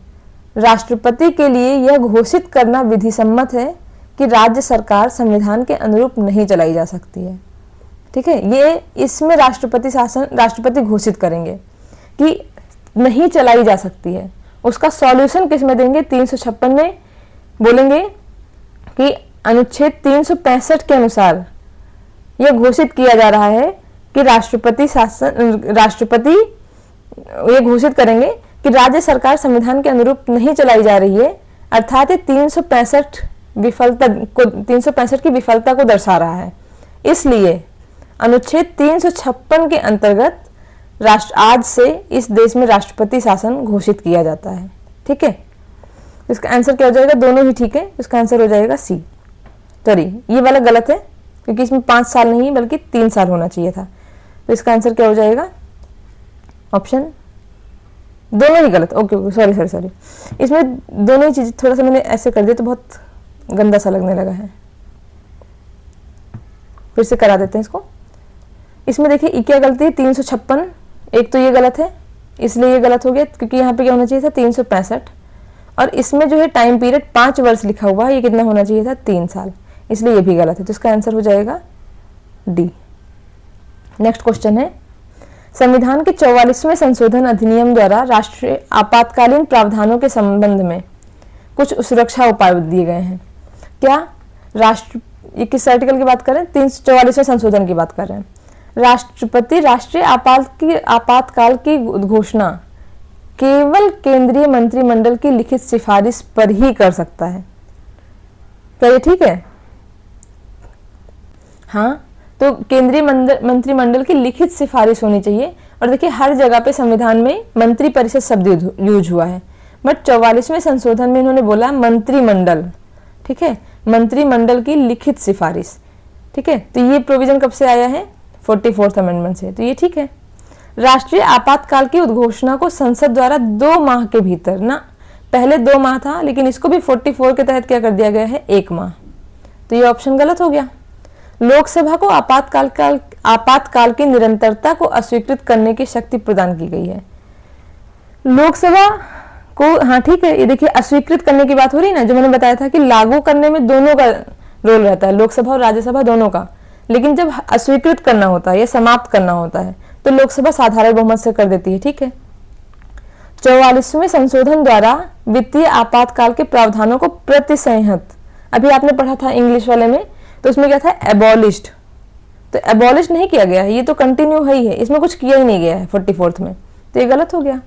राष्ट्रपति के लिए यह घोषित करना विधि सम्मत है कि राज्य सरकार संविधान के अनुरूप नहीं चलाई जा सकती है, ठीक है। ये इसमें राष्ट्रपति शासन राष्ट्रपति घोषित करेंगे कि नहीं चलाई जा सकती है। उसका सॉल्यूशन किस में देंगे? 356 में बोलेंगे कि अनुच्छेद 365 के अनुसार यह घोषित किया जा रहा है कि राष्ट्रपति ये घोषित करेंगे कि राज्य सरकार संविधान के अनुरूप नहीं चलाई जा रही है, अर्थात ये 365 की विफलता को दर्शा रहा है। इसलिए अनुच्छेद 356 के अंतर्गत आज से इस देश में राष्ट्रपति शासन घोषित किया जाता है, ठीक है। इसका आंसर क्या हो जाएगा? दोनों ही ठीक है, इसका आंसर हो जाएगा सी। सॉरी, ये वाला गलत है क्योंकि इसमें 5 साल नहीं बल्कि 3 साल होना चाहिए था। तो इसका आंसर क्या हो जाएगा? ऑप्शन, दोनों ही गलत। ओके ओके, सॉरी सॉरी, इसमें दोनों ही चीज थोड़ा सा मैंने ऐसे कर दिया तो बहुत गंदा सा लगने लगा है, फिर से करा देते हैं इसको। इसमें देखिए क्या गलती है? 356, एक तो ये गलत है इसलिए ये गलत हो गया, क्योंकि यहाँ पे क्या होना चाहिए था? 365, और इसमें जो है टाइम पीरियड 5 वर्ष लिखा हुआ है, ये कितना होना चाहिए था? 3 साल, इसलिए ये भी गलत है। तो इसका आंसर हो जाएगा डी। नेक्स्ट क्वेश्चन है, संविधान के 44वें संशोधन अधिनियम द्वारा राष्ट्रीय आपातकालीन प्रावधानों के संबंध में कुछ सुरक्षा उपाय दिए गए हैं। क्या ये किस आर्टिकल की बात कर रहे हैं? 344वें संशोधन की बात कर रहे हैं। राष्ट्रपति राष्ट्रीय आपातकाल की घोषणा केवल केंद्रीय मंत्रिमंडल की लिखित सिफारिश पर ही कर सकता है। क्या ये ठीक है? हाँ, तो केंद्रीय मंत्रिमंडल की लिखित सिफारिश होनी चाहिए। और देखिए हर जगह पे संविधान में मंत्री परिषद शब्द यूज हुआ है, बट 44वें संशोधन में इन्होंने बोला मंत्रिमंडल, ठीक है, मंत्रिमंडल की लिखित सिफारिश, ठीक है। तो ये प्रोविजन कब से आया है? 44th अमेंडमेंट से, तो ये ठीक है। राष्ट्रीय आपातकाल की उद्घोषणा को संसद द्वारा 2 माह के भीतर, ना पहले 2 माह था, लेकिन इसको भी 44 के तहत क्या कर दिया गया है? 1 माह। तो ये ऑप्शन गलत हो गया। लोकसभा को आपातकाल की निरंतरता को अस्वीकृत करने की शक्ति प्रदान की गई है। लोकसभा को, हाँ ठीक है, ये देखिए अस्वीकृत करने की बात हो रही है ना, जो मैंने बताया था कि लागू करने में दोनों का रोल रहता है, लोकसभा और राज्यसभा दोनों का, लेकिन जब अस्वीकृत करना होता है या समाप्त करना होता है तो लोकसभा साधारण बहुमत से कर देती है, ठीक है। 44वें संशोधन द्वारा वित्तीय आपातकाल के प्रावधानों को प्रतिसंहत, अभी आपने पढ़ा था इंग्लिश वाले में, तो उसमें क्या था? एबॉलिश्ड। तो एबॉलिश नहीं किया गया है, ये तो कंटिन्यू है ही है, इसमें कुछ किया ही नहीं गया है 44th में, तो ये गलत हो गया।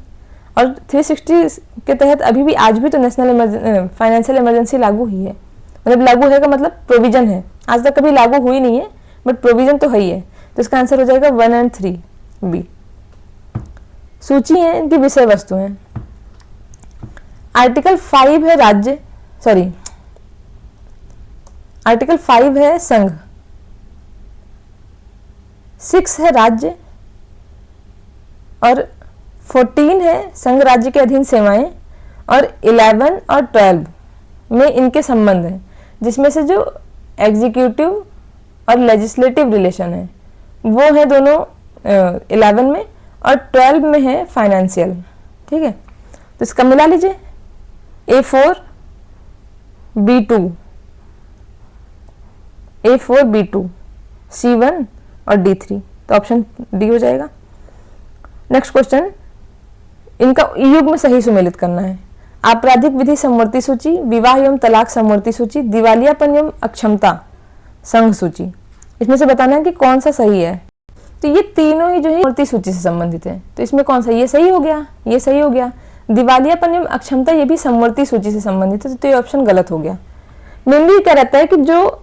और 360 के तहत अभी भी आज भी तो नेशनल फाइनेंशियल इमरजेंसी लागू ही है, मतलब लागू है का मतलब प्रोविजन है, आज तक कभी लागू हुई नहीं है बट प्रोविजन तो है ही है। तो इसका आंसर हो जाएगा 1 और 3 बी। सूची है, इनकी विषय वस्तु है। आर्टिकल 5 है राज्य, सॉरी आर्टिकल 5 है संघ, 6 है राज्य और 14 है संघ राज्य के अधीन सेवाएं, और 11 और 12 में इनके संबंध हैं, जिसमें से जो एग्जीक्यूटिव और लेजिस्लेटिव रिलेशन है वो है दोनों 11 में, और 12 में है फाइनेंशियल, ठीक है। तो इसका मिला लीजिए, A4 B2, A4 B2, C1 और D3, तो ऑप्शन डी हो जाएगा। नेक्स्ट क्वेश्चन, इनका युग्म सही सुमेलित करना है। आपराधिक विधि समवर्ती सूची, विवाह एवं तलाक समवर्ती सूची, दिवालियापन एवं अक्षमता संघ सूची, इसमें से बताना है कि कौन सा सही है। तो ये तीनों ही जो है समवर्ती सूची से संबंधित है, तो इसमें कौन सा? ये सही हो गया, ये सही हो गया। दिवालियापन एवं अक्षमता ये भी समवर्ती सूची से संबंधित है, तो ये ऑप्शन गलत हो गया। मेनली क्या रहता है कि जो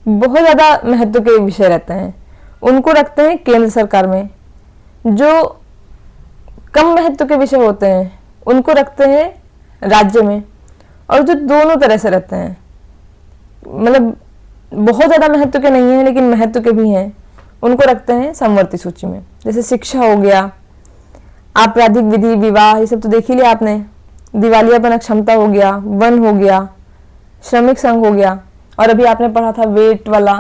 बहुत ज्यादा महत्व के विषय रहते हैं उनको रखते हैं केंद्र सरकार में, जो कम महत्व के विषय होते हैं उनको रखते हैं राज्य में, और जो दोनों तरह से रहते हैं, मतलब बहुत ज्यादा महत्व के नहीं है लेकिन महत्व के भी हैं, उनको रखते हैं समवर्ती सूची में। जैसे शिक्षा हो गया, आपराधिक विधि, विवाह, ये सब तो देख ही लिया आपने, दिवालियापन अक्षमता हो गया, वन हो गया, श्रमिक संघ हो गया, और अभी आपने पढ़ा था वेट वाला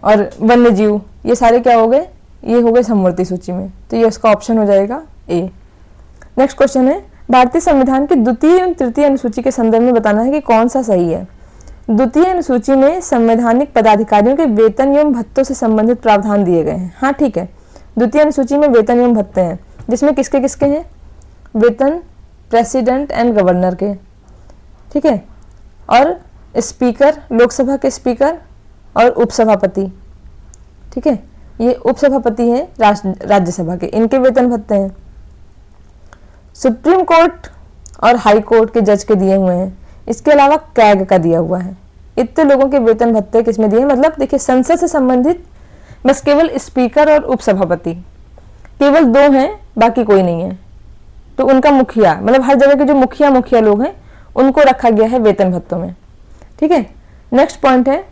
और वन्य जीव, ये सारे क्या हो गए? ये हो गए समवर्ती सूची में, तो ये उसका ऑप्शन हो जाएगा ए। नेक्स्ट क्वेश्चन है, भारतीय संविधान की द्वितीय एवं तृतीय अनुसूची के संदर्भ में बताना है कि कौन सा सही है। द्वितीय अनुसूची में संवैधानिक पदाधिकारियों के वेतन एवं भत्तों से संबंधित प्रावधान दिए गए हैं, हाँ ठीक है। द्वितीय अनुसूची में वेतन एवं भत्ते हैं, जिसमें किसके किसके हैं? वेतन प्रेसिडेंट एंड गवर्नर के, ठीक है, और स्पीकर, लोकसभा के स्पीकर और उपसभापति, ठीक है, ये उपसभापति हैं राज्यसभा के, इनके वेतन भत्ते हैं। सुप्रीम कोर्ट और हाई कोर्ट के जज के दिए हुए हैं, इसके अलावा कैग का दिया हुआ है। इतने लोगों के वेतन भत्ते किसमें दिए? मतलब देखिए संसद से संबंधित बस केवल स्पीकर और उपसभापति केवल 2 हैं, बाकी कोई नहीं है। तो उनका मुखिया, मतलब हर जगह के जो मुखिया लोग हैं उनको रखा गया है वेतन भत्तों में, ठीक है। नेक्स्ट पॉइंट है,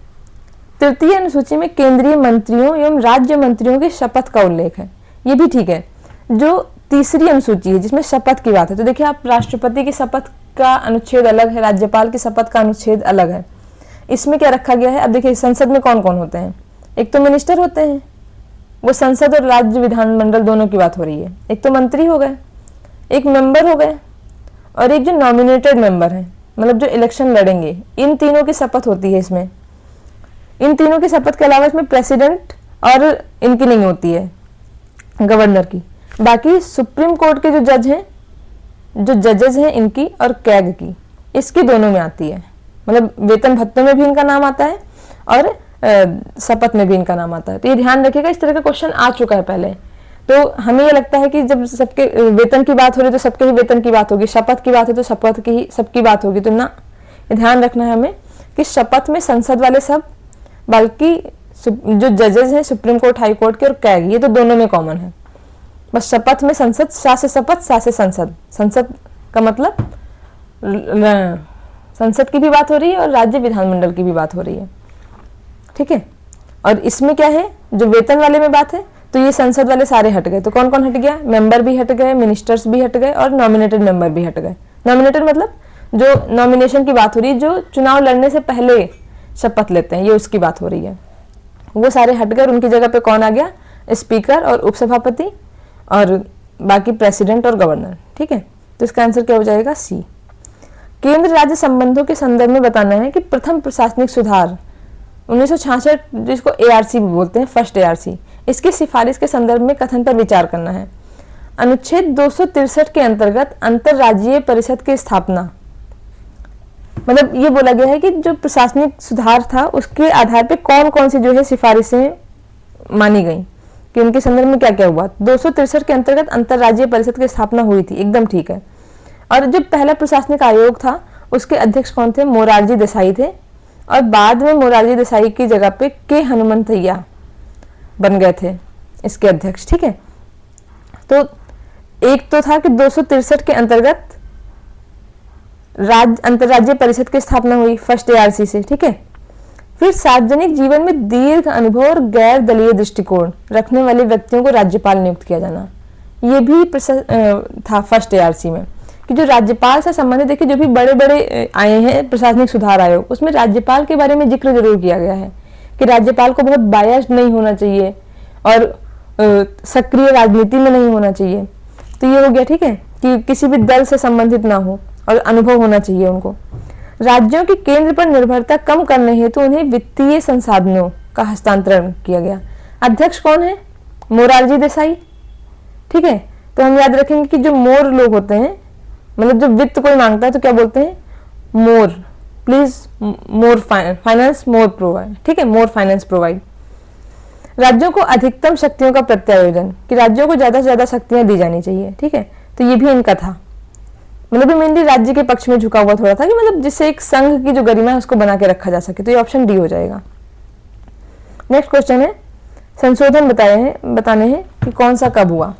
तृतीय अनुसूची में केंद्रीय मंत्रियों एवं राज्य मंत्रियों की शपथ का उल्लेख है, ये भी ठीक है। जो तीसरी अनुसूची है जिसमें शपथ की बात है, तो देखिए आप राष्ट्रपति की शपथ का अनुच्छेद अलग है, राज्यपाल की शपथ का अनुच्छेद अलग है। इसमें क्या रखा गया है? अब देखिए संसद में कौन कौन होते हैं? एक तो मिनिस्टर होते हैं, वो संसद और राज्य विधानमंडल दोनों की बात हो रही है। एक तो मंत्री हो गए, एक मेंबर हो गए, और एक जो नॉमिनेटेड मेंबर है, मतलब जो इलेक्शन लड़ेंगे, इन तीनों की शपथ होती है इसमें। इन तीनों की शपथ के अलावा इसमें प्रेसिडेंट और इनकी नहीं होती है, गवर्नर की। बाकी सुप्रीम कोर्ट के जो जज हैं, जो जजेस हैं इनकी और कैग की, इसकी दोनों में आती है। मतलब वेतन भत्तों में भी इनका नाम आता है और शपथ में भी इनका नाम आता है। तो ये ध्यान रखिएगा, इस तरह का क्वेश्चन आ चुका है पहले। तो हमें ये लगता है कि जब सबके वेतन की बात हो रही है तो सबके ही वेतन की बात होगी, शपथ की बात है तो शपथ की ही सबकी बात होगी। तो ना, ध्यान रखना है हमें कि शपथ में संसद वाले सब, बल्कि जो जजेस हैं सुप्रीम कोर्ट, हाई कोर्ट के और कैग, ये तो दोनों में कॉमन है। बस शपथ में संसद, सा से शपथ, सा से संसद। संसद का मतलब संसद की भी बात हो रही है और राज्य विधानमंडल की भी बात हो रही है, ठीक है। और इसमें क्या है, जो वेतन वाले में बात है, तो ये संसद वाले सारे हट गए। तो कौन कौन हट गया, मेंबर भी हट गए, मिनिस्टर्स भी हट गए और नॉमिनेटेड मेंबर भी हट गए। नॉमिनेटेड मतलब जो नॉमिनेशन की बात हो रही है, जो चुनाव लड़ने से पहले शपथ लेते हैं, ये उसकी बात हो रही है, वो सारे हट गए। उनकी जगह पे कौन आ गया, स्पीकर और उपसभापति और बाकी प्रेसिडेंट और गवर्नर, ठीक है। तो इसका आंसर क्या हो जाएगा, सी। केंद्र राज्य संबंधों के संदर्भ में बताना है कि प्रथम प्रशासनिक सुधार 1966, जिसको ARC भी बोलते हैं, फर्स्ट ARC, इसकी सिफारिश के संदर्भ में कथन पर विचार करना है। अनुच्छेद 263 के अंतर्गत अंतरराज्यीय परिषद की स्थापना, मतलब ये बोला गया है कि जो प्रशासनिक सुधार था उसके आधार पे कौन कौन सी जो है सिफारिशें मानी गई, कि उनके संदर्भ में क्या क्या हुआ। 263 के अंतर्गत अंतरराज्यीय परिषद की स्थापना हुई थी, एकदम ठीक है। और जो पहला प्रशासनिक आयोग था उसके अध्यक्ष कौन थे, मोरारजी देसाई थे, और बाद में मोरारजी देसाई की जगह पे के हनुमंतैया बन गए थे इसके अध्यक्ष, ठीक है। तो एक तो था कि 263 के अंतर्गत अंतरराज्यीय परिषद की स्थापना हुई फर्स्ट ARC से, ठीक है। फिर सार्वजनिक जीवन में दीर्घ अनुभव और गैर दलीय दृष्टिकोण रखने वाले व्यक्तियों को राज्यपाल नियुक्त किया जाना, ये भी था फर्स्ट ARC में, कि जो राज्यपाल से संबंधित, देखिए जो भी बड़े बड़े आए हैं प्रशासनिक सुधार आयोग, उसमें राज्यपाल के बारे में जिक्र जरूर किया गया है कि राज्यपाल को बहुत बायस्ड नहीं होना चाहिए और सक्रिय राजनीति में नहीं होना चाहिए। तो ये हो गया, ठीक है, कि किसी भी दल से संबंधित ना हो और अनुभव होना चाहिए उनको। राज्यों की केंद्र पर निर्भरता कम करने हेतु उन्हें वित्तीय संसाधनों का हस्तांतरण किया गया। अध्यक्ष कौन है, मोरारजी देसाई, ठीक है। तो हम याद रखेंगे कि जो मोर लोग होते हैं, मतलब जो वित्त कोई मांगता है तो क्या बोलते हैं, more, please more finance more provide, ठीक है, मोर फाइनेंस प्रोवाइड। राज्यों को अधिकतम शक्तियों का प्रत्यायोजन, कि राज्यों को ज्यादा से ज्यादा शक्तियां दी जानी चाहिए, ठीक है। तो ये भी इनका था, मतलब मेनली राज्य के पक्ष में झुका हुआ थोड़ा था, कि मतलब जिससे एक संघ की जो गरिमा है उसको बना के रखा जा सके। तो ये ऑप्शन डी हो जाएगा। नेक्स्ट क्वेश्चन है, संशोधन बताने हैं कि कौन सा कब हुआ।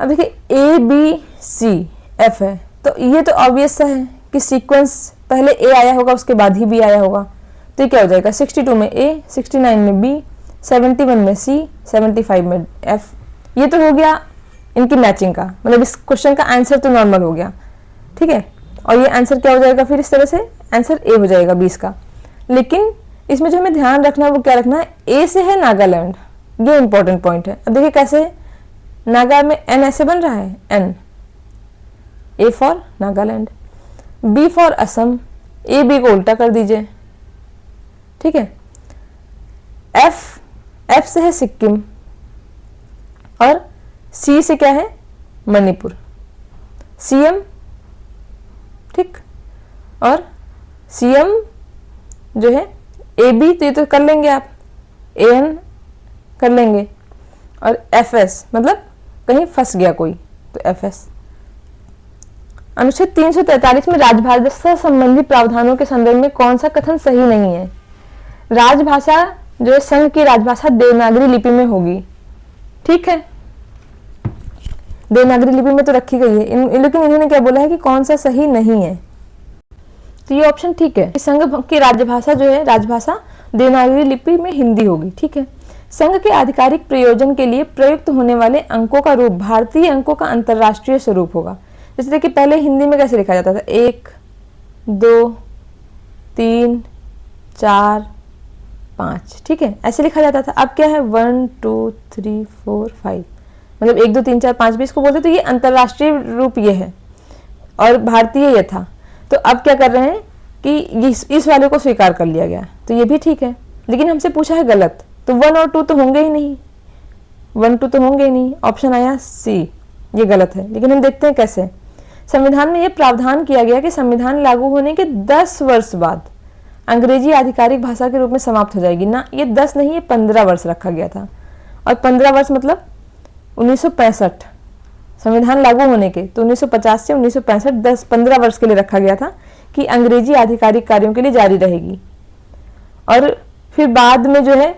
अब देखिए ABCF है, तो ये तो ऑब्वियस सा है कि सीक्वेंस पहले A आया होगा उसके बाद ही B आया होगा। तो ये क्या हो जाएगा, 62 में A, 69 में B, 71 में C, 75 में F। ये तो हो गया इनकी मैचिंग का, मतलब इस क्वेश्चन का आंसर तो नॉर्मल हो गया, ठीक है। और ये आंसर क्या हो जाएगा, फिर इस तरह से आंसर A हो जाएगा 20 का। लेकिन इसमें जो हमें ध्यान रखना है वो क्या रखना है, A से है नागालैंड, ये इंपॉर्टेंट पॉइंट है। अब देखिए कैसे है, नागा में N ऐसे बन रहा है, N, A for Nagaland, B for Assam, A B को उल्टा कर दीजिए, ठीक है। F से है सिक्किम और C से क्या है, मणिपुर, CM, ठीक, और CM जो है AB, तो ये तो कर लेंगे आप, AN कर लेंगे, और FS मतलब कहीं फंस गया कोई, तो FS। अनुच्छेद 343 में राजभाषा संबंधी प्रावधानों के संदर्भ में कौन सा कथन सही नहीं है। राजभाषा जो है संघ की राजभाषा देवनागरी लिपि में होगी, ठीक है, देवनागरी लिपि में तो रखी गई है, लेकिन इन्होंने क्या बोला है कि कौन सा सही नहीं है। तो ये ऑप्शन ठीक है, संघ की राजभाषा जो है राजभाषा देवनागरी लिपि में हिंदी होगी, ठीक है। संघ के आधिकारिक प्रयोजन के लिए प्रयुक्त होने वाले अंकों का रूप भारतीय अंकों का अंतरराष्ट्रीय स्वरूप होगा। जैसे कि पहले हिंदी में कैसे लिखा जाता था, 1 2 3 4 5, ठीक है, ऐसे लिखा जाता था। अब क्या है, 1 2 3 4 5, मतलब 1 2 3 4 5 भी इसको बोलते। तो ये अंतरराष्ट्रीय रूप ये है और भारतीय ये था। तो अब क्या कर रहे हैं कि इस वाले को स्वीकार कर लिया गया, तो ये भी ठीक है। लेकिन हमसे पूछा है गलत, तो 1 और 2 तो होंगे ही नहीं, 1 2 तो होंगे ही नहीं। ऑप्शन आया C, ये गलत है। लेकिन हम देखते हैं कैसे। संविधान में यह प्रावधान किया गया कि संविधान लागू होने के 10 वर्ष बाद अंग्रेजी आधिकारिक भाषा के रूप में समाप्त हो जाएगी ना, ये 10 नहीं, ये 15 वर्ष रखा गया था। और 15 वर्ष मतलब 1965 संविधान लागू होने के, तो 1950 से 1965 15 वर्ष के लिए रखा गया था कि अंग्रेजी आधिकारिक कार्यों के लिए जारी रहेगी। और फिर बाद में जो है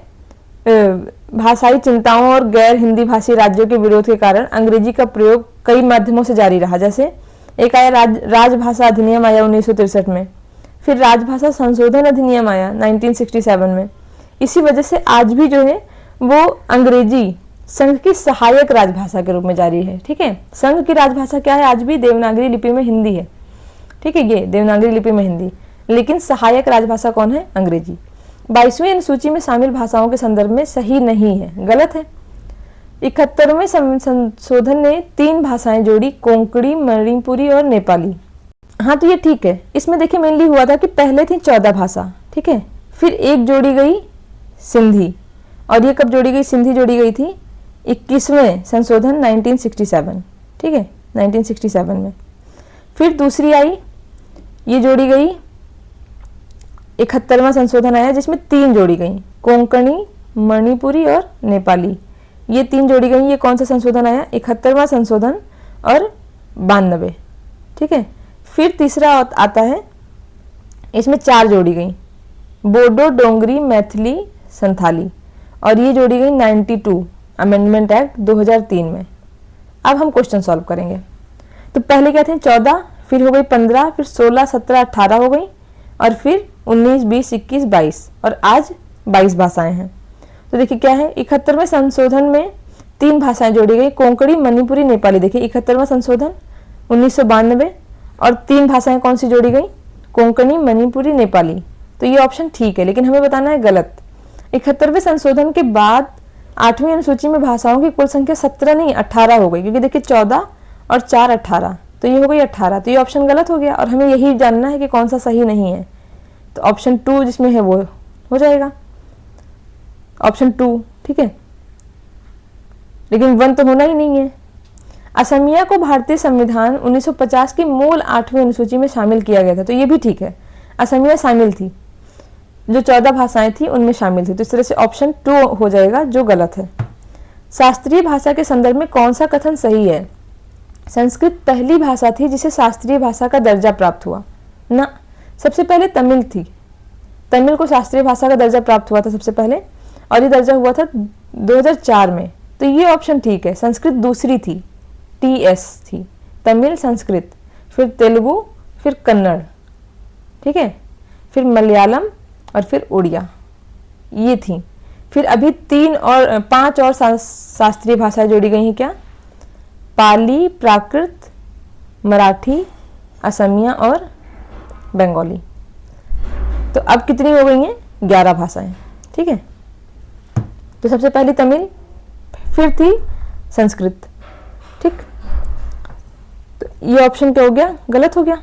भाषाई चिंताओं और गैर हिंदी भाषी राज्यों के विरोध के कारण अंग्रेजी का प्रयोग कई माध्यमों से जारी रहा। जैसे एक आया राजभाषा अधिनियम आया 1963 में, फिर राजभाषा संशोधन अधिनियम आया 1967 में। इसी वजह से आज भी जो है वो अंग्रेजी संघ की सहायक राजभाषा के रूप में जारी है। ठीक है, संघ की राजभाषा क्या है? आज भी देवनागरी लिपि में हिंदी है। ठीक है, ये देवनागरी लिपि में हिंदी, लेकिन सहायक राजभाषा कौन है? अंग्रेजी। 22वीं अनुसूची में शामिल भाषाओं के संदर्भ में सही नहीं है, गलत है। 71वें संशोधन ने 3 भाषाएं जोड़ी, कोंकणी, मणिपुरी और नेपाली। हाँ, तो ये ठीक है। इसमें देखिए मेनली हुआ था कि पहले थी 14 भाषा, ठीक है, फिर एक जोड़ी गई सिंधी, और ये कब जोड़ी गई? सिंधी जोड़ी गई थी 21वें संशोधन 1967, ठीक है, 1967 में। फिर दूसरी आई, ये जोड़ी गई 71वां संशोधन आया जिसमें 3 जोड़ी गई, कोंकणी, मणिपुरी और नेपाली। ये 3 जोड़ी गई। ये कौन सा संशोधन आया? 71वां संशोधन और 92, ठीक है। फिर तीसरा आता है, इसमें 4 जोड़ी गई, बोडो, डोंगरी, मैथिली, संथाली, और ये जोड़ी गई 92 अमेंडमेंट एक्ट 2003 में। अब हम क्वेश्चन सॉल्व करेंगे। तो पहले क्या थे? 14, फिर हो गई 15, फिर 16, 17, 18 हो गई, और फिर 19, 20, 21, 22, और आज 22 भाषाएं हैं। तो देखिए क्या है, 71वें संशोधन में 3 भाषाएं जोड़ी गई, कोंकणी, मणिपुरी, नेपाली। देखिए 71वां संशोधन 1992, और 3 भाषाएं कौन सी जोड़ी गई? कोंकणी, मणिपुरी, नेपाली। तो ये ऑप्शन ठीक है, लेकिन हमें बताना है गलत। 71वें संशोधन के बाद 8वीं अनुसूची में भाषाओं की कुल संख्या 17 नहीं 18 हो गई, क्योंकि देखिए 14 और 4 18, तो ये हो गई 18। तो ये ऑप्शन गलत हो गया, और हमें यही जानना है कि कौन सा सही नहीं है। तो ऑप्शन 2 जिसमें है वो हो जाएगा, ऑप्शन 2, ठीक है। लेकिन 1 तो होना ही नहीं है। असमिया को भारतीय संविधान 1950 की मूल 8वीं अनुसूची में शामिल किया गया था, तो ये भी ठीक है, असमिया शामिल थी, जो 14 भाषाएं थी उनमें शामिल थी। तो इस तरह से ऑप्शन 2 हो जाएगा, जो गलत है। शास्त्रीय भाषा के संदर्भ में कौन सा कथन सही है? संस्कृत पहली भाषा थी जिसे शास्त्रीय भाषा का दर्जा प्राप्त हुआ ना, सबसे पहले तमिल थी। तमिल को शास्त्रीय भाषा का दर्जा प्राप्त हुआ था सबसे पहले, और ये दर्जा हुआ था 2004 में। तो ये ऑप्शन ठीक है। संस्कृत दूसरी थी, TS थी, तमिल, संस्कृत, फिर तेलुगु, फिर कन्नड़, ठीक है, फिर मलयालम और फिर उड़िया, ये थी। फिर अभी 5 और शास्त्रीय भाषाएं जोड़ी गई हैं। क्या? पाली, प्राकृत, मराठी, असमिया और बंगाली। तो अब कितनी हो गई हैं? 11 भाषाएं, ठीक है। तो सबसे पहली तमिल, फिर थी संस्कृत, ठीक। तो ये ऑप्शन क्या हो गया? गलत हो गया,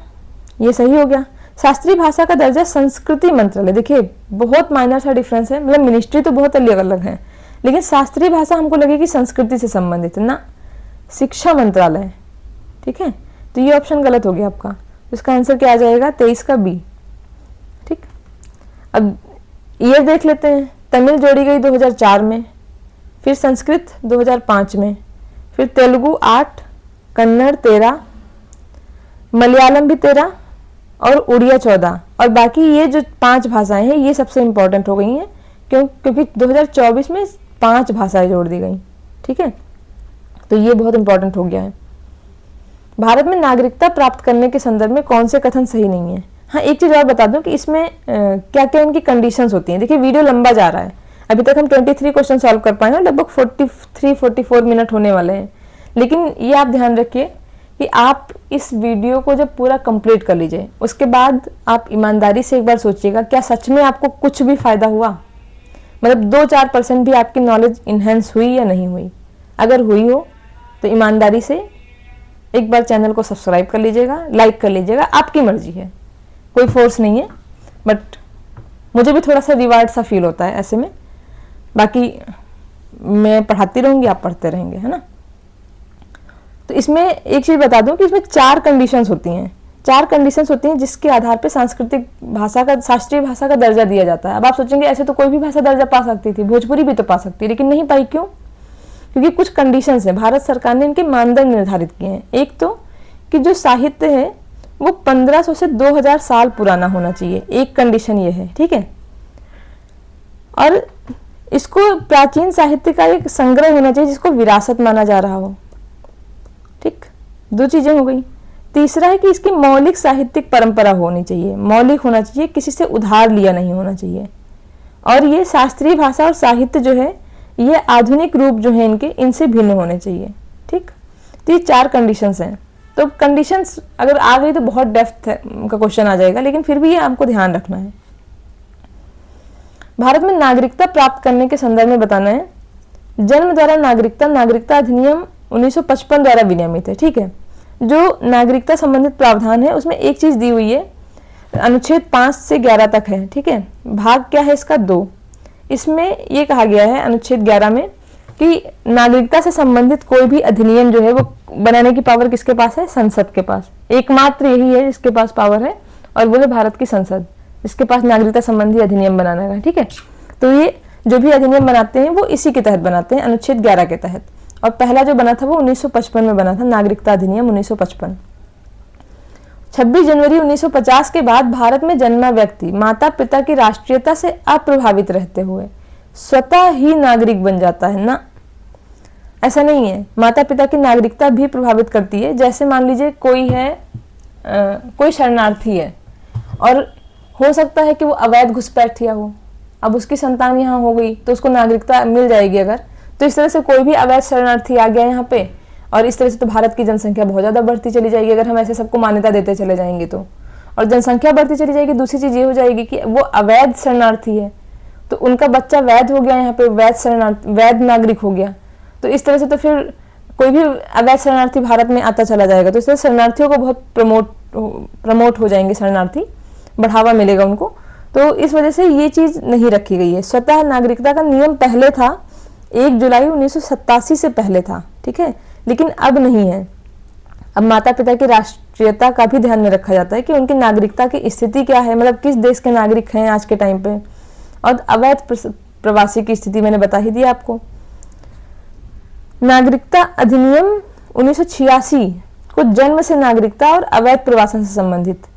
ये सही हो गया। शास्त्रीय भाषा का दर्जा संस्कृति मंत्रालय, देखिए बहुत माइनर सा डिफरेंस है, मतलब मिनिस्ट्री तो बहुत अलग अलग है, लेकिन शास्त्रीय भाषा हमको लगे कि संस्कृति से संबंधित है ना, शिक्षा मंत्रालय, ठीक है। तो ये ऑप्शन गलत हो गया आपका। इसका आंसर क्या आ जाएगा? 23 का बी, ठीक। अब ईयर देख लेते हैं। तमिल जोड़ी गई 2004 में, फिर संस्कृत 2005 में, फिर तेलुगु 8, कन्नड़ 13, मलयालम भी 13 और उड़िया 14, और बाकी ये जो 5 भाषाएं हैं ये सबसे इंपॉर्टेंट हो गई हैं, क्योंकि 2024 में 5 भाषाएं जोड़ दी गई, ठीक है। तो ये बहुत इंपॉर्टेंट हो गया है। भारत में नागरिकता प्राप्त करने के संदर्भ में कौन से कथन सही नहीं है? हाँ, एक चीज और बता दूं कि इसमें क्या क्या इनकी कंडीशंस होती हैं। देखिए वीडियो लंबा जा रहा है, अभी तक हम 23 क्वेश्चन सॉल्व कर पाए हैं, लगभग 43-44 मिनट होने वाले हैं। लेकिन ये आप ध्यान रखिए कि आप इस वीडियो को जब पूरा कंप्लीट कर लीजिए, उसके बाद आप ईमानदारी से एक बार सोचिएगा, क्या सच में आपको कुछ भी फायदा हुआ? मतलब 2-4% भी आपकी नॉलेज इन्हेंस हुई या नहीं हुई? अगर हुई हो तो ईमानदारी से एक बार चैनल को सब्सक्राइब कर लीजिएगा, लाइक कर लीजिएगा, आपकी मर्जी है, कोई फोर्स नहीं है, बट मुझे भी थोड़ा सा रिवार्ड सा फील होता है ऐसे में। बाकी मैं पढ़ाती रहूंगी, आप पढ़ते रहेंगे, है ना। तो इसमें एक चीज बता दूं कि इसमें 4 कंडीशंस होती हैं, 4 कंडीशंस होती हैं जिसके आधार पे सांस्कृतिक भाषा का, शास्त्रीय भाषा का दर्जा दिया जाता है। अब आप सोचेंगे ऐसे तो कोई भी भाषा दर्जा पा सकती थी, भोजपुरी भी तो पा सकती है, लेकिन नहीं पाई। क्यों? क्योंकि कुछ कंडीशंस हैं, भारत सरकार ने इनके मानदंड निर्धारित किए हैं। एक तो कि जो साहित्य है वो 1500 से 2000 साल पुराना होना चाहिए, एक कंडीशन ये है, ठीक है। और इसको प्राचीन साहित्य का एक संग्रह होना चाहिए जिसको विरासत माना जा रहा हो, ठीक। 2 चीजें हो गई। तीसरा है कि इसकी मौलिक साहित्यिक परंपरा होनी चाहिए, मौलिक होना चाहिए, किसी से उधार लिया नहीं होना चाहिए। और ये शास्त्रीय भाषा और साहित्य जो है ये आधुनिक रूप जो है इनके, इनसे भिन्न होने चाहिए। ठीक, तो ये 4 कंडीशंस हैं। तो कंडीशंस अगर आ गई तो बहुत डेप्थ का क्वेश्चन आ जाएगा, लेकिन फिर भी ये आपको ध्यान रखना है। भारत में नागरिकता प्राप्त करने के संदर्भ में बताना है। जन्म द्वारा नागरिकता, नागरिकता अधिनियम 1955 द्वारा विनियमित है। ठीक है, जो नागरिकता संबंधित प्रावधान है उसमें एक चीज दी हुई है, अनुच्छेद 5 से 11 तक है। ठीक है, भाग क्या है इसका 2। इसमें ये कहा गया है अनुच्छेद 11 में कि नागरिकता से संबंधित कोई भी अधिनियम जो है वो बनाने की पावर किसके पास है? संसद के पास। एकमात्र यही है जिसके पास पावर है, और वो है भारत की संसद, जिसके पास नागरिकता संबंधी अधिनियम बनाना है। ठीक है, तो ये जो भी अधिनियम बनाते हैं वो इसी के तहत बनाते हैं, अनुच्छेद 11 के तहत। और पहला जो बना था वो 1955 में बना था, नागरिकता अधिनियम 1955। 26 जनवरी 1950 के बाद भारत में जन्मा व्यक्ति माता पिता की राष्ट्रीयता से अप्रभावित रहते हुए स्वतः ही नागरिक बन जाता है ना, ऐसा नहीं है। माता पिता की नागरिकता भी प्रभावित करती है। जैसे मान लीजिए कोई है कोई शरणार्थी है और हो सकता है कि वो अवैध घुसपैठिया हो, अब उसकी संतान यहाँ हो गई तो उसको नागरिकता मिल जाएगी अगर। तो इस तरह से कोई भी अवैध शरणार्थी आ गया यहाँ पे, और इस तरह से तो भारत की जनसंख्या बहुत ज़्यादा बढ़ती चली जाएगी अगर हम ऐसे सबको मान्यता देते चले जाएंगे तो। और जनसंख्या बढ़ती चली जाएगी, दूसरी चीज़ ये हो जाएगी कि वो अवैध शरणार्थी है तो उनका बच्चा वैध हो गया, यहाँ पे वैध नागरिक हो गया। तो इस तरह से तो फिर कोई भी अवैध शरणार्थी भारत में आता चला जाएगा, तो इसलिए शरणार्थियों को बहुत प्रमोट हो जाएंगे, शरणार्थी बढ़ावा मिलेगा उनको। तो इस वजह से ये चीज़ नहीं रखी गई है। स्वतः नागरिकता का नियम पहले था, 1 जुलाई 1987 से पहले था। ठीक है, लेकिन अब नहीं है। अब माता पिता की राष्ट्रीयता का भी ध्यान में रखा जाता है कि उनकी नागरिकता की स्थिति क्या है, मतलब किस देश के नागरिक हैं आज के टाइम पे। और अवैध प्रवासी की स्थिति मैंने बता ही दी आपको। नागरिकता अधिनियम 1986 को जन्म से नागरिकता और अवैध प्रवासन से संबंधित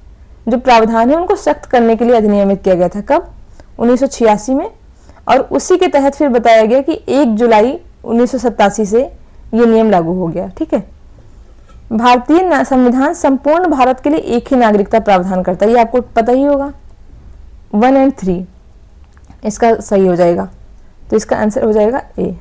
जो प्रावधान है उनको सख्त करने के लिए अधिनियमित किया गया था। कब? 1986 में। और उसी के तहत फिर बताया गया कि 1 जुलाई 1987 से ये नियम लागू हो गया। ठीक है, भारतीय संविधान संपूर्ण भारत के लिए एक ही नागरिकता प्रावधान करता है, ये आपको पता ही होगा। 1 और 3 इसका सही हो जाएगा, तो इसका आंसर हो जाएगा ए।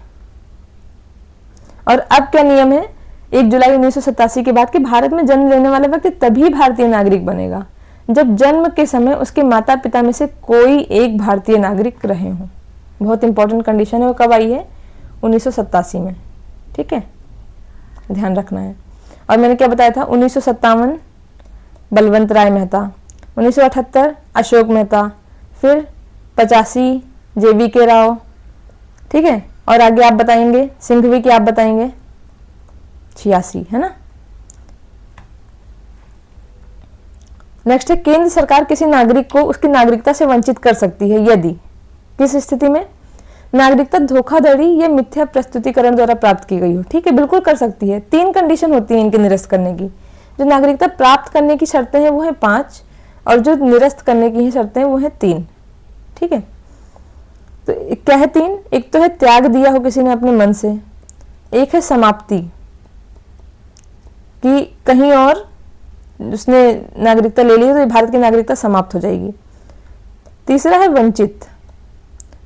और अब क्या नियम है 1 जुलाई 1987 के बाद कि भारत में जन्म लेने वाला व्यक्ति तभी भारतीय नागरिक बनेगा जब जन्म के समय उसके माता पिता में से कोई एक भारतीय नागरिक रहे हों। बहुत इंपॉर्टेंट कंडीशन है। वो कब आई है? 1987 में। ठीक है, ध्यान रखना है। और मैंने क्या बताया था? 1957 बलवंत राय मेहता, 1978 अशोक मेहता, फिर 85 JVK राव। ठीक है, और आगे आप बताएंगे सिंघवी की, आप बताएंगे 86, है ना। नेक्स्ट है, केंद्र सरकार किसी नागरिक को उसकी नागरिकता से वंचित कर सकती है यदि किस स्थिति में? नागरिकता धोखाधड़ी या मिथ्या प्रस्तुतिकरण द्वारा प्राप्त की गई हो। ठीक है, बिल्कुल कर सकती है। 3 कंडीशन होती है इनके निरस्त करने की। जो नागरिकता प्राप्त करने की शर्तें हैं वो है 5, और जो निरस्त करने की शर्तें हैं वो है 3। ठीक है, तो क्या है 3? एक तो है त्याग दिया हो किसी ने अपने मन से, एक है समाप्ति कि कहीं और उसने नागरिकता ले ली है तो भारत की नागरिकता समाप्त हो जाएगी। तीसरा है वंचित।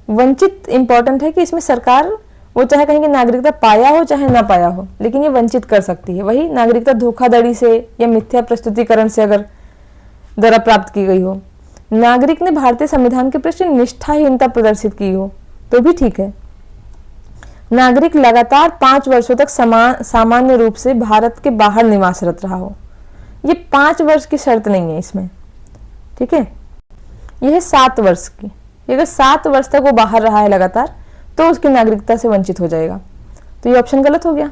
वंचित इंपॉर्टेंट है कि इसमें सरकार वो चाहे कहीं की नागरिकता पाया हो चाहे ना पाया हो, लेकिन ये वंचित कर सकती है। वही नागरिकता धोखाधड़ी से या मिथ्या प्रस्तुतिकरण से अगर द्वारा प्राप्त की गई हो, नागरिक ने भारतीय संविधान के प्रति निष्ठाहीनता प्रदर्शित की हो तो भी ठीक है। नागरिक लगातार 5 वर्षों तक सामान्य रूप से भारत के बाहर निवासरत रहा हो। ये 5 वर्ष की शर्त नहीं है इसमें। ठीक है, यह है 7 वर्ष की। अगर 7 वर्ष तक वो बाहर रहा है लगातार तो उसकी नागरिकता से वंचित हो जाएगा। तो ये ऑप्शन गलत हो गया।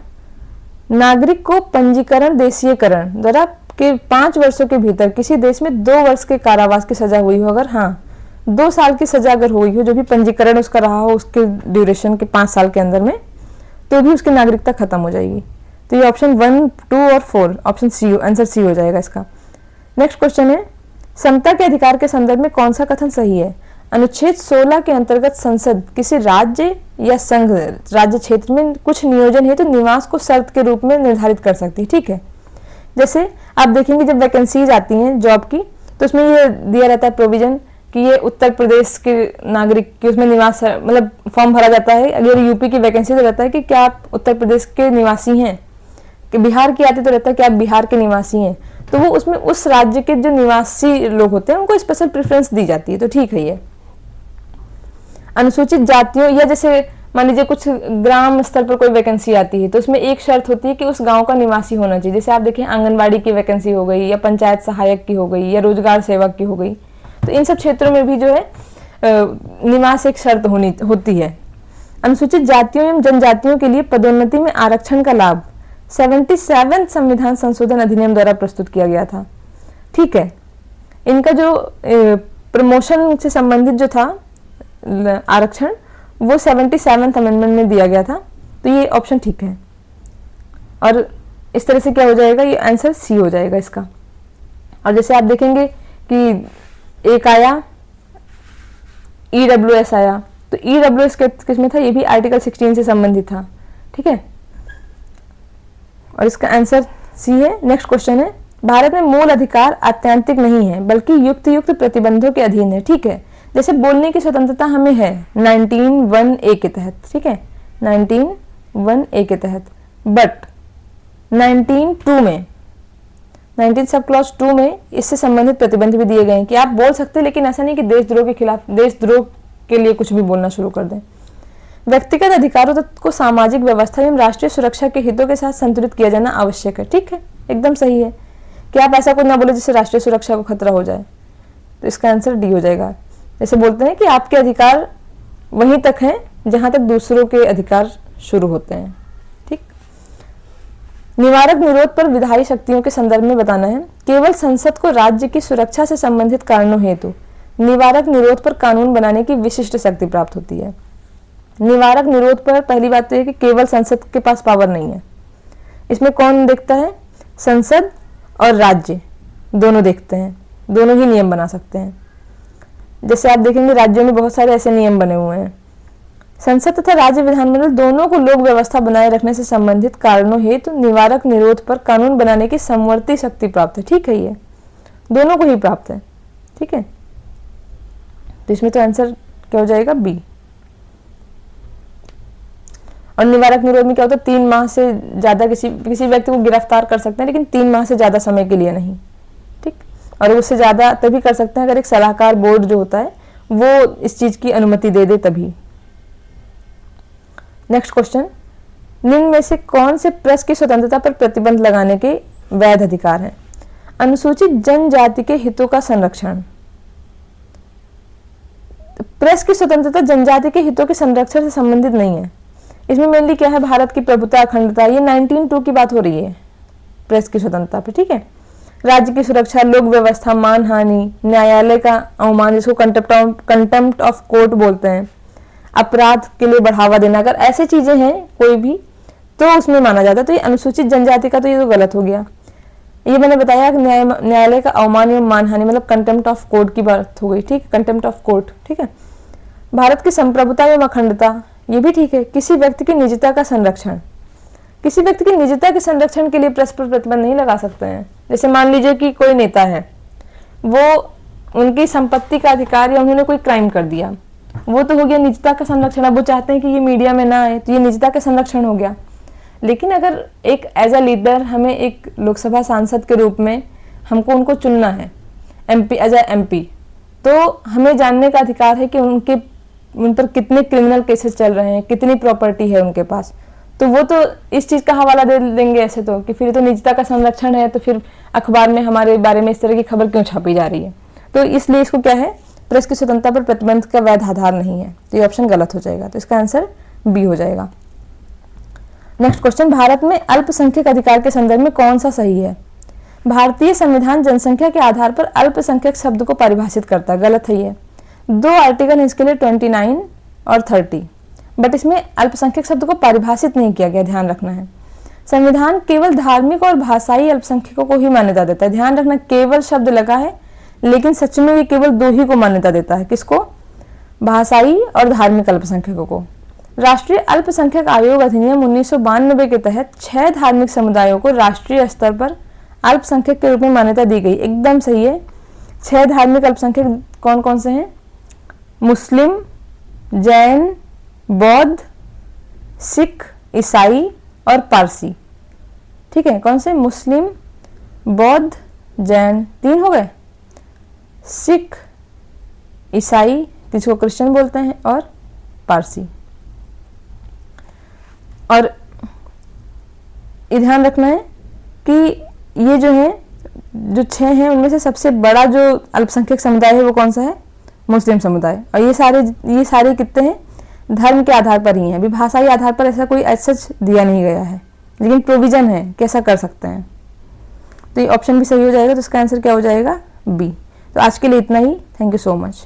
नागरिक को पंजीकरण देशीयकरण द्वारा के 5 वर्षों के भीतर किसी देश में 2 वर्ष के कारावास की सजा हुई हो, अगर 2 साल की सजा अगर हुई हो, जो भी पंजीकरण उसका रहा हो उसके ड्यूरेशन के 5 साल के अंदर में, तो भी उसकी नागरिकता खत्म हो जाएगी। तो ये ऑप्शन 1, 2 और 4 ऑप्शन सी, आंसर सी हो जाएगा इसका। नेक्स्ट क्वेश्चन है, समता के अधिकार के संदर्भ में कौन सा कथन सही है? अनुच्छेद 16 के अंतर्गत संसद किसी राज्य या संघ राज्य क्षेत्र में कुछ नियोजन हेतु निवास को शर्त के रूप में निर्धारित कर सकती है। ठीक है, जैसे आप देखेंगे जब वैकेंसीज आती हैं जॉब की, तो उसमें ये दिया रहता है प्रोविजन कि ये उत्तर प्रदेश के नागरिक की उसमें निवास है, मतलब फॉर्म भरा जाता है। अगर यूपी की वैकेंसी तो रहता है कि क्या आप उत्तर प्रदेश के निवासी हैं, कि बिहार की आती तो रहता है कि आप बिहार के निवासी हैं। तो वो उसमें उस राज्य के जो निवासी लोग होते हैं उनको स्पेशल प्रेफरेंस दी जाती है, तो ठीक है ये। अनुसूचित जातियों या जैसे मान लीजिए कुछ ग्राम स्तर पर कोई वैकेंसी आती है, तो उसमें एक शर्त होती है कि उस गांव का निवासी होना चाहिए। जैसे आप देखें आंगनबाड़ी की वैकेंसी हो गई, या पंचायत सहायक की हो गई, या रोजगार सेवक की हो गई, तो इन सब क्षेत्रों में भी जो है निवास एक शर्त होती है। अनुसूचित जातियों एवं जनजातियों के लिए पदोन्नति में आरक्षण का लाभ 77 संविधान संशोधन अधिनियम द्वारा प्रस्तुत किया गया था। ठीक है, इनका जो प्रमोशन से संबंधित जो था आरक्षण, वो 77th अमेंडमेंट में दिया गया था, तो ये ऑप्शन ठीक है। और इस तरह से क्या हो जाएगा, ये आंसर सी हो जाएगा इसका। और जैसे आप देखेंगे कि एक आया EWS आया, तो EWS किसमें था, ये भी आर्टिकल 16 से संबंधित था। ठीक है, और इसका आंसर सी है। नेक्स्ट क्वेश्चन है, भारत में मूल अधिकार आत्यंतिक नहीं है बल्कि युक्त युक्त प्रतिबंधों के अधीन है। ठीक है, जैसे बोलने की स्वतंत्रता हमें है 19(1)(a) के तहत, ठीक है, 19(1)(a) के तहत, बट 19(2) में 19 सब क्लॉज 2 में इससे संबंधित प्रतिबंध भी दिए गए हैं कि आप बोल सकते हैं, लेकिन ऐसा नहीं कि देशद्रोह के खिलाफ, देशद्रोह के लिए कुछ भी बोलना शुरू कर दें। व्यक्तिगत अधिकारों को सामाजिक व्यवस्था एवं राष्ट्रीय सुरक्षा के हितों के साथ संतुलित किया जाना आवश्यक है। ठीक है, एकदम सही है कि आप ऐसा कुछ ना बोले जिससे राष्ट्रीय सुरक्षा को खतरा हो जाए, तो इसका आंसर डी हो जाएगा। जैसे बोलते हैं कि आपके अधिकार वहीं तक हैं जहां तक दूसरों के अधिकार शुरू होते हैं। ठीक, निवारक निरोध पर विधायी शक्तियों के संदर्भ में बताना है, केवल संसद को राज्य की सुरक्षा से संबंधित कारणों हेतु निवारक निरोध पर कानून बनाने की विशिष्ट शक्ति प्राप्त होती है। निवारक निरोध पर पहली बात तो है कि केवल संसद के पास पावर नहीं है, इसमें कौन देखता है, संसद और राज्य दोनों देखते हैं, दोनों ही नियम बना सकते हैं। जैसे आप देखेंगे राज्यों में बहुत सारे ऐसे नियम बने हुए हैं। संसद तथा राज्य विधानमंडल दोनों को लोक व्यवस्था बनाए रखने से संबंधित कारणों हेतु निवारक निरोध पर कानून बनाने की समवर्ती शक्ति प्राप्त है। ठीक है, ये दोनों को ही प्राप्त है। ठीक है, तो इसमें तो आंसर क्या हो जाएगा, बी। और निवारक निरोध में क्या होता है, 3 माह से ज्यादा किसी व्यक्ति को गिरफ्तार कर सकते हैं, लेकिन 3 माह से ज्यादा समय के लिए नहीं। ठीक, और उससे ज्यादा तभी कर सकते हैं अगर एक सलाहकार बोर्ड जो होता है वो इस चीज की अनुमति दे दे तभी। नेक्स्ट क्वेश्चन, निम्न में से कौन से प्रेस की स्वतंत्रता पर प्रतिबंध लगाने के वैध अधिकार हैं? अनुसूचित जनजाति के हितों का संरक्षण। प्रेस की स्वतंत्रता जनजाति के हितों के संरक्षण से संबंधित नहीं है। इसमें मेनली क्या है, भारत की प्रभुता अखंडता, ये 19(2) की बात हो रही है प्रेस की स्वतंत्रता पे। ठीक है, राज्य की सुरक्षा, लोक व्यवस्था, मानहानि, न्यायालय का अवमान जिसको कंटेम्प्ट ऑफ कोर्ट बोलते हैं, अपराध के लिए बढ़ावा देना, अगर ऐसी चीजें हैं कोई भी तो उसमें माना जाता है। तो ये अनुसूचित जनजाति का तो ये तो गलत हो गया। ये मैंने बताया कि न्यायालय का अवमान एवं मानहानि मतलब कंटेम्प्ट ऑफ कोर्ट की बात हो गई। ठीक, कंटेम्प्ट ऑफ कोर्ट। ठीक है, भारत की संप्रभुता एवं अखंडता, ये भी ठीक है। किसी व्यक्ति की निजता का संरक्षण, किसी व्यक्ति की निजता के संरक्षण के लिए प्रेस पर प्रतिबंध नहीं लगा सकते हैं। जैसे मान लीजिए कि कोई नेता है, वो उनकी संपत्ति का अधिकार या उन्होंने कोई क्राइम कर दिया, वो तो हो गया निजता का संरक्षण। अब वो चाहते हैं कि ये मीडिया में ना आए, तो ये निजता का संरक्षण हो गया। लेकिन अगर एक एज अ लीडर हमें एक लोकसभा सांसद के रूप में हमको उनको चुनना है, MP एज अ MP, तो हमें जानने का अधिकार है कि उन पर कितने क्रिमिनल केसेस चल रहे हैं, कितनी प्रॉपर्टी है उनके पास। तो वो तो इस चीज का हवाला दे देंगे ऐसे तो कि फिर तो निजता का संरक्षण है, तो फिर अखबार में हमारे बारे में इस तरह की खबर क्यों छापी जा रही है। तो इसलिए इसको क्या है, प्रेस की स्वतंत्रता पर प्रतिबंध का वैध आधार नहीं है, तो ये ऑप्शन गलत हो जाएगा। तो इसका आंसर बी हो जाएगा। नेक्स्ट क्वेश्चन, भारत में अल्पसंख्यक अधिकार के संदर्भ में कौन सा सही है? भारतीय संविधान जनसंख्या के आधार पर अल्पसंख्यक शब्द को परिभाषित करता है, गलत है ये। 2 आर्टिकल है इसके लिए, 29 और 30, बट इसमें अल्पसंख्यक शब्द को परिभाषित नहीं किया गया, ध्यान रखना है। संविधान केवल धार्मिक और भाषाई अल्पसंख्यकों को ही मान्यता देता है, ध्यान रखना, केवल शब्द लगा है, लेकिन सच में ये केवल 2 ही को मान्यता देता है। किसको? भाषाई और धार्मिक अल्पसंख्यकों को। राष्ट्रीय अल्पसंख्यक आयोग अधिनियम 1992 के तहत 6 धार्मिक समुदायों को राष्ट्रीय स्तर पर अल्पसंख्यक के रूप में मान्यता दी गई, एकदम सही है। 6 धार्मिक अल्पसंख्यक कौन कौन से हैं? मुस्लिम, जैन, बौद्ध, सिख, ईसाई और पारसी। ठीक है, कौन से? मुस्लिम, बौद्ध, जैन, 3 हो गए। सिख, ईसाई जिसको क्रिश्चियन बोलते हैं, और पारसी। और ये ध्यान रखना है कि ये जो है, जो 6 हैं उनमें से सबसे बड़ा जो अल्पसंख्यक समुदाय है वो कौन सा है? मुस्लिम समुदाय। और ये सारे कितने हैं? धर्म के आधार पर ही हैं। अभी भाषाई आधार पर ऐसा कोई सच दिया नहीं गया है, लेकिन प्रोविजन है कैसा कर सकते हैं। तो ये ऑप्शन भी सही हो जाएगा। तो इसका आंसर क्या हो जाएगा? बी। तो आज के लिए इतना ही। Thank you so much.